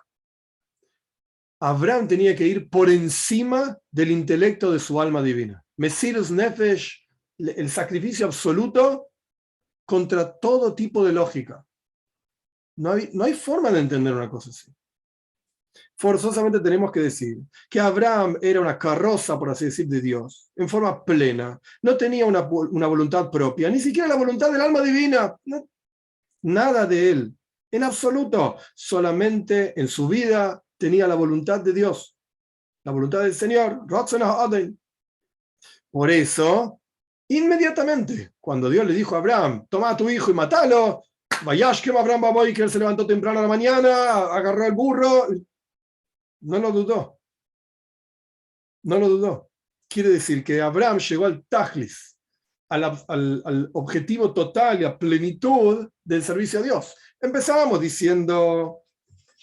Abraham tenía que ir por encima del intelecto de su alma divina. Mesirus Nefesh, el sacrificio absoluto contra todo tipo de lógica. No hay forma de entender una cosa así. Forzosamente tenemos que decir que Abraham era una carroza, por así decir, de Dios, en forma plena. No tenía una voluntad propia, ni siquiera la voluntad del alma divina. No, nada de él, en absoluto. Solamente en su vida tenía la voluntad de Dios, la voluntad del Señor. Por eso, inmediatamente, cuando Dios le dijo a Abraham, toma a tu hijo y matalo, Vayashkem Abraham Baboy, que él se levantó temprano a la mañana, agarró el burro, no lo dudó. No lo dudó. Quiere decir que Abraham llegó al tajlis, al objetivo total y a plenitud del servicio a Dios. Empezábamos diciendo,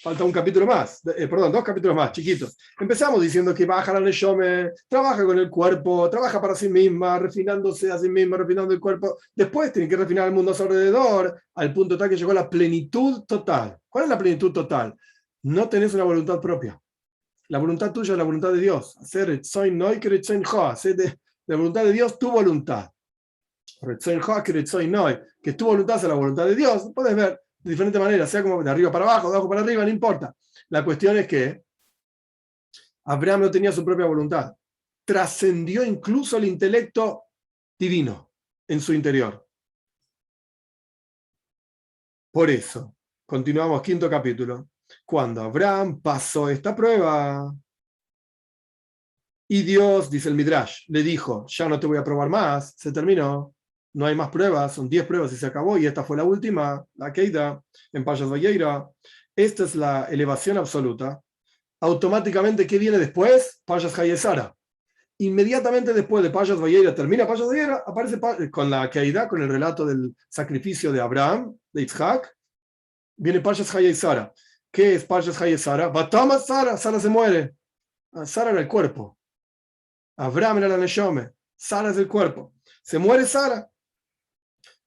falta un capítulo más, perdón, 2 capítulos más, chiquitos. Empezamos diciendo que baja la neshome, trabaja con el cuerpo, trabaja para sí misma, refinándose a sí misma, refinando el cuerpo. Después tiene que refinar el mundo a su alrededor, al punto tal que llegó a la plenitud total. ¿Cuál es la plenitud total? No tenés una voluntad propia. La voluntad tuya es la voluntad de Dios. Hacer la voluntad de Dios, tu voluntad. Que tu voluntad sea la voluntad de Dios. Puedes ver de diferentes maneras, sea como de arriba para abajo, de abajo para arriba, no importa. La cuestión es que Abraham no tenía su propia voluntad. Trascendió incluso el intelecto divino en su interior. Por eso, continuamos 5º capítulo. Cuando Abraham pasó esta prueba, y Dios, dice el Midrash, le dijo, ya no te voy a probar más, se terminó, no hay más pruebas, son 10 pruebas y se acabó, y esta fue la última, la Keida, en Payas Valleira. Esta es la elevación absoluta. Automáticamente, ¿qué viene después? Payas Hayesara. Inmediatamente después de Payas Valleira, termina Payas Valleira, aparece con la Keida, con el relato del sacrificio de Abraham, de Yitzhak, viene Payas Hayesara. ¿Qué es Payas Hayesara? Batama Sara, Sara se muere. Sara era el cuerpo. Abraham era la neshome, Sara es el cuerpo. Se muere Sara,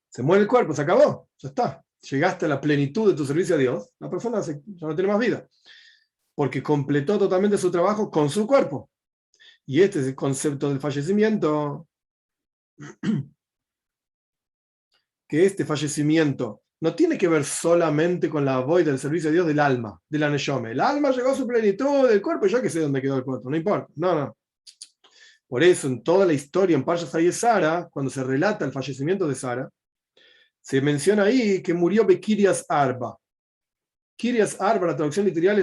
se muere el cuerpo, se acabó, ya está. Llegaste a la plenitud de tu servicio a Dios, la persona ya no tiene más vida, porque completó totalmente su trabajo con su cuerpo. Y este es el concepto del fallecimiento, que este fallecimiento no tiene que ver solamente con la void del servicio a Dios del alma, de la neshome. El alma llegó a su plenitud, del cuerpo, yo que sé dónde quedó el cuerpo, no importa, no. Por eso, en toda la historia, en Payas Hayes Sara, cuando se relata el fallecimiento de Sara, se menciona ahí que murió Bekirias Arba. Kirias Arba, la traducción literal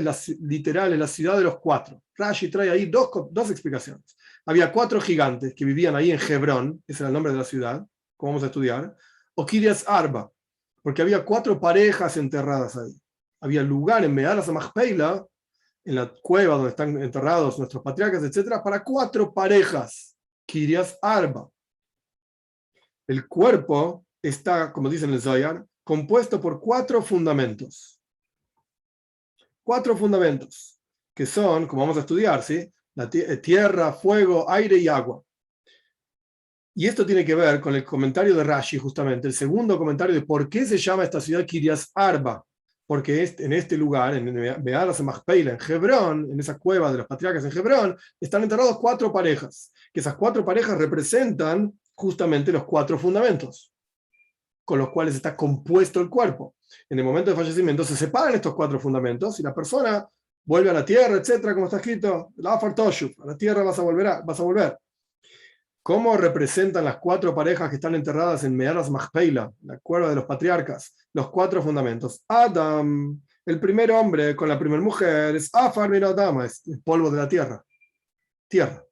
es la ciudad de los 4. Rashi trae ahí dos explicaciones. Había 4 gigantes que vivían ahí en Hebrón, ese era el nombre de la ciudad, como vamos a estudiar, o Kirias Arba, porque había 4 parejas enterradas ahí. Había lugar en Me'aras Machpeila, en la cueva donde están enterrados nuestros patriarcas, etcétera, para 4 parejas, Kirias Arba. El cuerpo está, como dicen en el Zohar, compuesto por 4 fundamentos. 4 fundamentos, que son, como vamos a estudiar, ¿sí? La tierra, fuego, aire y agua. Y esto tiene que ver con el comentario de Rashi, justamente, el segundo comentario de por qué se llama esta ciudad Kirias Arba. Porque en este lugar, en Me'aras Machpeila, en Hebrón, en esa cueva de los patriarcas en Hebrón, están enterrados 4 parejas, que esas 4 parejas representan justamente los 4 fundamentos con los cuales está compuesto el cuerpo. En el momento de fallecimiento se separan estos 4 fundamentos y la persona vuelve a la tierra, etcétera, como está escrito, a la tierra vas a volver. ¿Cómo representan las 4 parejas que están enterradas en Mearas Machpelah, la cueva de los patriarcas? Los 4 fundamentos. Adam, el primer hombre con la primera mujer, es Afar min Adama, es el polvo de la tierra. Tierra.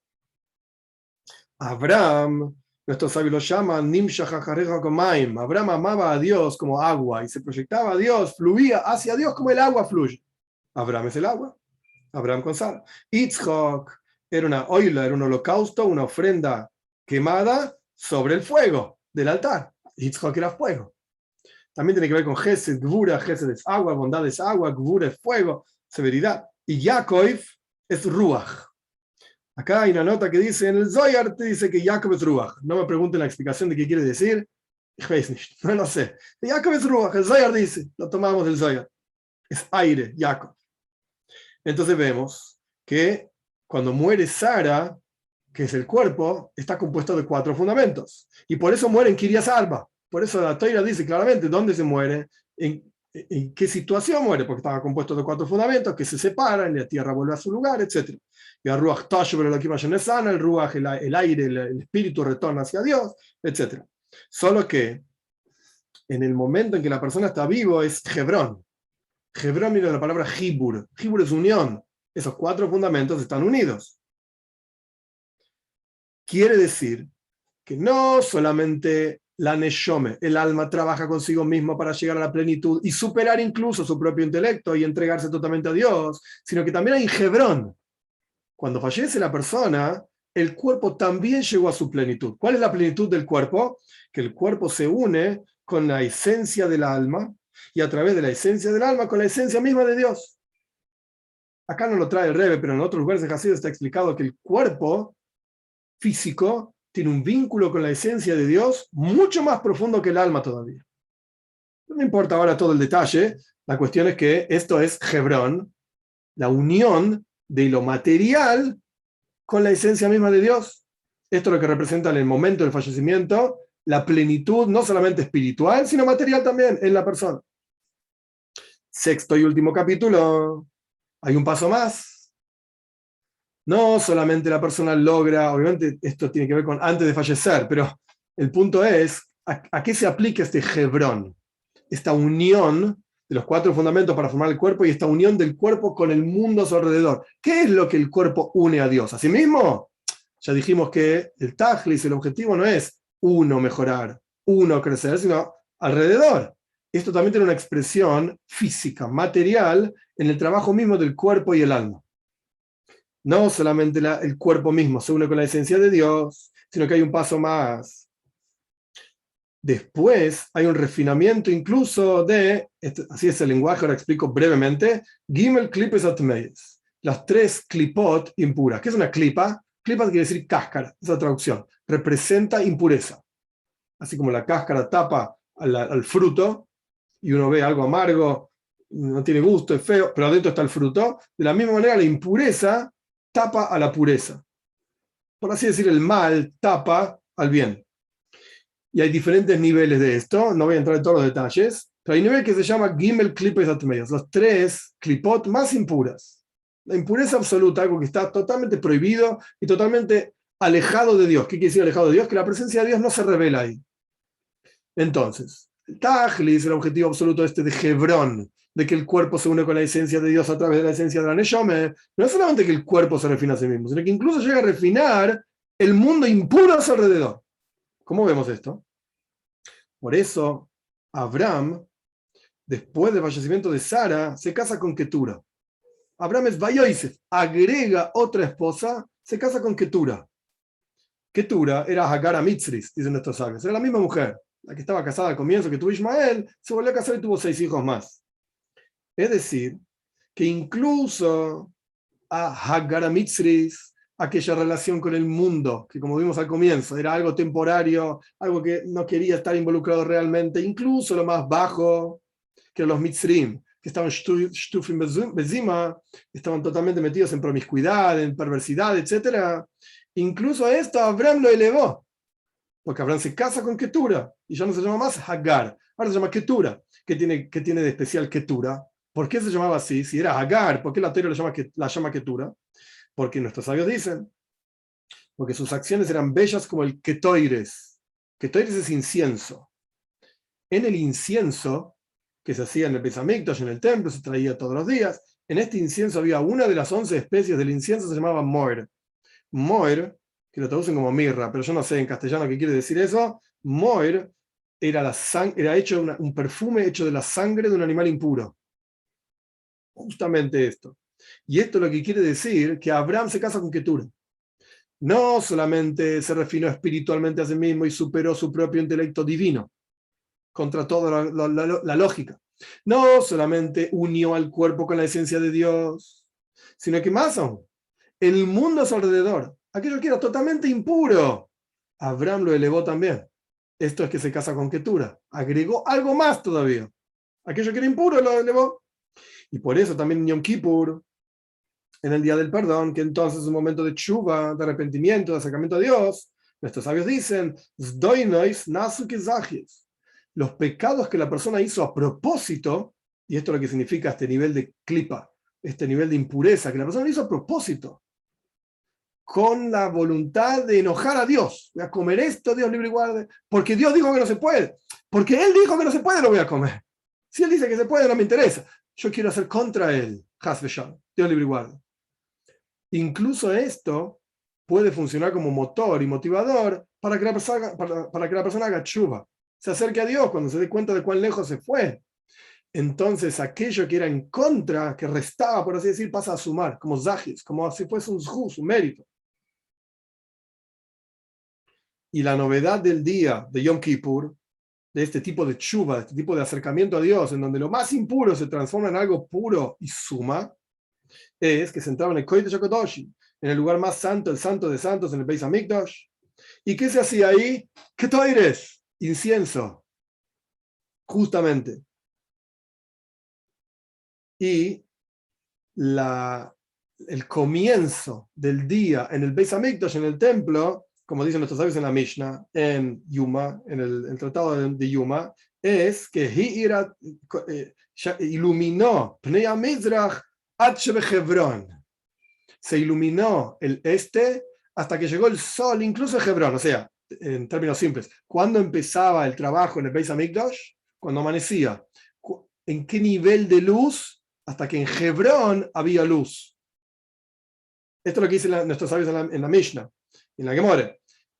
Abraham, nuestros sabios lo llaman Nimshach Hacharecha Komaim. Abraham amaba a Dios como agua y se proyectaba a Dios, fluía hacia Dios como el agua fluye. Abraham es el agua. Abraham con Sara. Yitzhak era una oila, era un holocausto, una ofrenda quemada sobre el fuego del altar. Yitzhak era fuego. También tiene que ver con Gesed, Gvura. Gesed es agua, bondad es agua, Gvura es fuego, severidad. Y Yaakov es Ruach. Acá hay una nota que dice, en el Zohar te dice que Jacob es Ruach. No me pregunten la explicación de qué quiere decir. No lo sé. Jacob es Ruach, el Zohar dice, lo tomamos del Zohar. Es aire, Jacob. Entonces vemos que cuando muere Sara, que es el cuerpo, está compuesto de 4 fundamentos. Y por eso muere en Kirias Arba. Por eso la Torá dice claramente dónde se muere, en qué situación muere, porque estaba compuesto de 4 fundamentos que se separan, la tierra vuelve a su lugar, etc. Y el Ruach Tashu, pero aquí sana, el Ruach, el aire, el espíritu retorna hacia Dios, etc. Solo que en el momento en que la persona está vivo es Hebrón. Hebrón viene de la palabra Hibur. Hibur es unión. Esos 4 fundamentos están unidos. Quiere decir que no solamente la Neshome, el alma, trabaja consigo mismo para llegar a la plenitud y superar incluso su propio intelecto y entregarse totalmente a Dios, sino que también hay Hebrón. Cuando fallece la persona, el cuerpo también llegó a su plenitud. ¿Cuál es la plenitud del cuerpo? Que el cuerpo se une con la esencia del alma y a través de la esencia del alma con la esencia misma de Dios. Acá no lo trae el Rebbe, pero en otros lugares de Hasidut está explicado que el cuerpo físico tiene un vínculo con la esencia de Dios mucho más profundo que el alma todavía. No me importa ahora todo el detalle, la cuestión es que esto es Hebrón, la unión de lo material con la esencia misma de Dios. Esto es lo que representa en el momento del fallecimiento la plenitud no solamente espiritual, sino material también en la persona. 6º y último capítulo, hay un paso más. No solamente la persona logra, obviamente esto tiene que ver con antes de fallecer, pero el punto es, ¿a qué se aplica este Hebrón? Esta unión de los 4 fundamentos para formar el cuerpo y esta unión del cuerpo con el mundo a su alrededor. ¿Qué es lo que el cuerpo une a Dios? ¿A sí mismo? Ya dijimos que el tajlis, el objetivo no es uno mejorar, uno crecer, sino alrededor. Esto también tiene una expresión física, material, en el trabajo mismo del cuerpo y el alma. No solamente el cuerpo mismo se une con la esencia de Dios, sino que hay un paso más. Después hay un refinamiento incluso de, así es el lenguaje, ahora explico brevemente, Gimel Klipes Atmeyes, las 3 klipot impuras. ¿Qué es una klipa? Klipa quiere decir cáscara, esa es la traducción, representa impureza. Así como la cáscara tapa al fruto y uno ve algo amargo, no tiene gusto, es feo, pero adentro está el fruto, de la misma manera la impureza tapa a la pureza. Por así decir, el mal tapa al bien. Y hay diferentes niveles de esto, no voy a entrar en todos los detalles, pero hay un nivel que se llama Gimel Klipes Atmeyos, los 3 klipot más impuras. La impureza absoluta, algo que está totalmente prohibido y totalmente alejado de Dios. ¿Qué quiere decir alejado de Dios? Que la presencia de Dios no se revela ahí. Entonces, el Tajlis, el objetivo absoluto este de Hebrón, de que el cuerpo se une con la esencia de Dios a través de la esencia de la Neshome, no es solamente que el cuerpo se refina a sí mismo, sino que incluso llega a refinar el mundo impuro a su alrededor. ¿Cómo vemos esto? Por eso, Abraham, después del fallecimiento de Sara, se casa con Ketura. Abraham es Vayoisef, agrega otra esposa, se casa con Ketura. Ketura era Hagar Mitzris, dicen nuestros sabios. Era la misma mujer, la que estaba casada al comienzo, que tuvo Ismael, se volvió a casar y tuvo 6 hijos más. Es decir, que incluso a Hagar Mitzris, aquella relación con el mundo, que como vimos al comienzo, era algo temporario, algo que no quería estar involucrado realmente, incluso lo más bajo, que los Mitzrim, que estaban Shtufim Bezima, estaban totalmente metidos en promiscuidad, en perversidad, etc. Incluso a esto Abraham lo elevó, porque Abraham se casa con Ketura, y ya no se llama más Hagar, ahora se llama Ketura. ¿Qué tiene de especial Ketura? ¿Por qué se llamaba así? Si era Hagar, ¿por qué la Torá la llama Ketura? Porque nuestros sabios dicen porque sus acciones eran bellas como el ketoires. Ketoires es incienso. En el incienso que se hacía en el Beis Hamikdash, en el templo, se traía todos los días. En este incienso había una de las 11 especies del incienso, se llamaba moer. Moer, que lo traducen como mirra, pero yo no sé en castellano qué quiere decir eso. Moer era hecho un perfume hecho de la sangre de un animal impuro. Justamente esto. Y esto lo que quiere decir que Abraham se casa con Ketura. No solamente se refinó espiritualmente a sí mismo y superó su propio intelecto divino, contra toda la lógica. No solamente unió al cuerpo con la esencia de Dios, sino que más aún, el mundo a su alrededor, aquello que era totalmente impuro, Abraham lo elevó también. Esto es que se casa con Ketura. Agregó algo más todavía. Aquello que era impuro lo elevó. Y por eso también en Yom Kippur, en el Día del Perdón, que entonces es un momento de tshuva, de arrepentimiento, de acercamiento a Dios, nuestros sabios dicen, los pecados que la persona hizo a propósito, y esto es lo que significa este nivel de klipa, este nivel de impureza, que la persona lo hizo a propósito, con la voluntad de enojar a Dios. Voy a comer esto, Dios libre y guarde, porque Dios dijo que no se puede, porque Él dijo que no se puede, lo voy a comer. Si Él dice que se puede, no me interesa. Yo quiero hacer contra Él, Has v'shalom, Dios libre y guarde. Incluso esto puede funcionar como motor y motivador para que la persona haga tshuva, se acerque a Dios cuando se dé cuenta de cuán lejos se fue. Entonces aquello que era en contra, que restaba, por así decir, pasa a sumar, como zahis, como si fuese un zhus, un mérito. Y la novedad del día de Yom Kippur, de este tipo de tshuva, de este tipo de acercamiento a Dios, en donde lo más impuro se transforma en algo puro y suma, es que se entraba en el Kodesh HaKadoshim, en el lugar más santo, el santo de santos, en el Beis Hamikdash. ¿Y qué se hacía ahí? Ketoires, incienso, justamente. Y el comienzo del día en el Beis Hamikdash, en el templo, como dicen nuestros sabios en la Mishnah, en Yuma, en el tratado de Yuma, es que iluminó Pnei HaMizrach ad Hebron. Se iluminó el este hasta que llegó el sol, incluso en Hebrón. O sea, en términos simples, ¿cuándo empezaba el trabajo en el Beis Hamikdash? Cuando amanecía. ¿En qué nivel de luz? Hasta que en Hebrón había luz. Esto es lo que dicen nuestros sabios en la Mishnah, en la Gemara.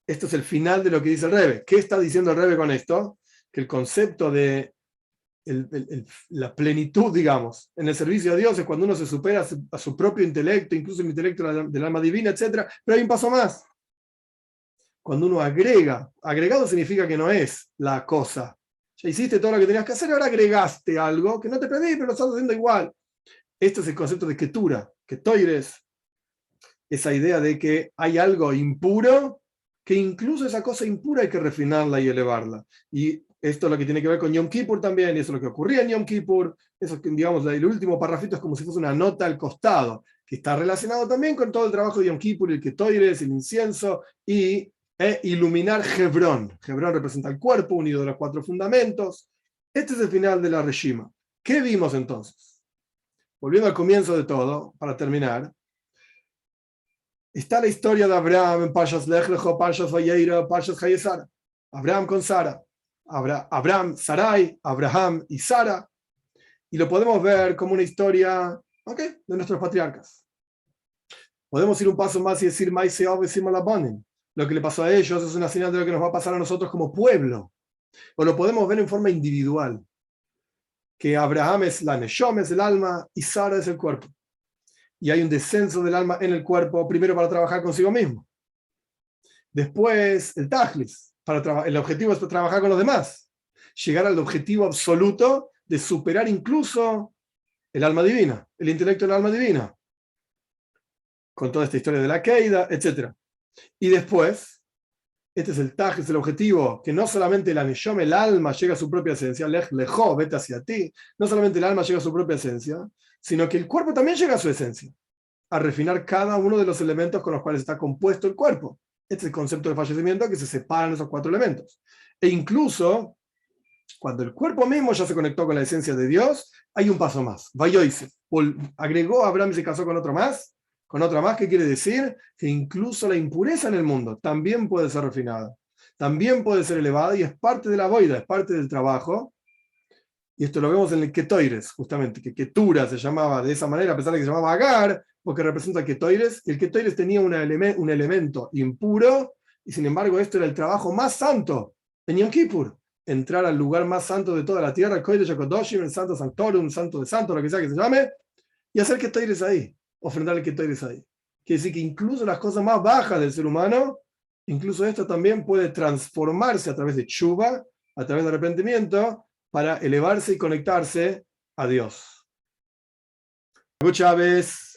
Esto es el final de lo que dice el Rebbe. ¿Qué está diciendo el Rebbe con esto? Que el concepto de la plenitud, digamos, en el servicio a Dios es cuando uno se supera a su propio intelecto, incluso el intelecto del alma divina, etc. Pero hay un paso más. Cuando uno agrega, agregado significa que no es la cosa. Ya hiciste todo lo que tenías que hacer, ahora agregaste algo que no te pedí, pero lo estás haciendo igual. Esto es el concepto de ketura, ketoires, esa idea de que hay algo impuro, que incluso esa cosa impura hay que refinarla y elevarla. Y esto es lo que tiene que ver con Yom Kippur también, y eso es lo que ocurría en Yom Kippur. Eso, digamos, el último parrafito es como si fuese una nota al costado, que está relacionado también con todo el trabajo de Yom Kippur, el ketoires, el incienso, y iluminar Hebrón. Hebrón representa el cuerpo unido de los 4 fundamentos. Este es el final de la Reshima. ¿Qué vimos entonces? Volviendo al comienzo de todo, para terminar, está la historia de Abraham en Parshas Lech Lecho, Parshas Vayera, Parshas Hayesara. Abraham con Sara. Abraham, Sarai, Abraham y Sara. Y lo podemos ver como una historia, de nuestros patriarcas. Podemos ir un paso más y decir, lo que le pasó a ellos es una señal de lo que nos va a pasar a nosotros como pueblo. O lo podemos ver en forma individual. Que Abraham es la Neshom, es el alma, y Sara es el cuerpo. Y hay un descenso del alma en el cuerpo, primero para trabajar consigo mismo. Después, el Tajlis, el objetivo es trabajar con los demás. Llegar al objetivo absoluto de superar incluso el alma divina, el intelecto del alma divina. Con toda esta historia de la Keida, etc. Y después, este es el Tajlis, el objetivo, que no solamente la Neshom, el alma, llega a su propia esencia, Lech Lejo, vete hacia ti, no solamente el alma llega a su propia esencia, sino que el cuerpo también llega a su esencia, a refinar cada uno de los elementos con los cuales está compuesto el cuerpo. Este es el concepto de fallecimiento, que se separan esos 4 elementos. E incluso, cuando el cuerpo mismo ya se conectó con la esencia de Dios, hay un paso más. Vayoise, agregó a Abraham y se casó con otro más, Con otra más, ¿qué quiere decir? Que incluso la impureza en el mundo también puede ser refinada, también puede ser elevada y es parte de la boida, es parte del trabajo. Y esto lo vemos en el Ketoires, justamente, que Ketura se llamaba de esa manera, a pesar de que se llamaba Agar, porque representa Ketoires. El Ketoires tenía un elemento impuro, y sin embargo esto era el trabajo más santo en Yom Kippur. Entrar al lugar más santo de toda la tierra, el Kodesh HaKodoshim, el Santo Sanctorum, Santo de Santo, lo que sea que se llame, y hacer Ketoires ahí, ofrendar el Ketoires ahí. Quiere decir que incluso las cosas más bajas del ser humano, incluso esto también puede transformarse a través de tshuva, a través de arrepentimiento, para elevarse y conectarse a Dios. Chávez.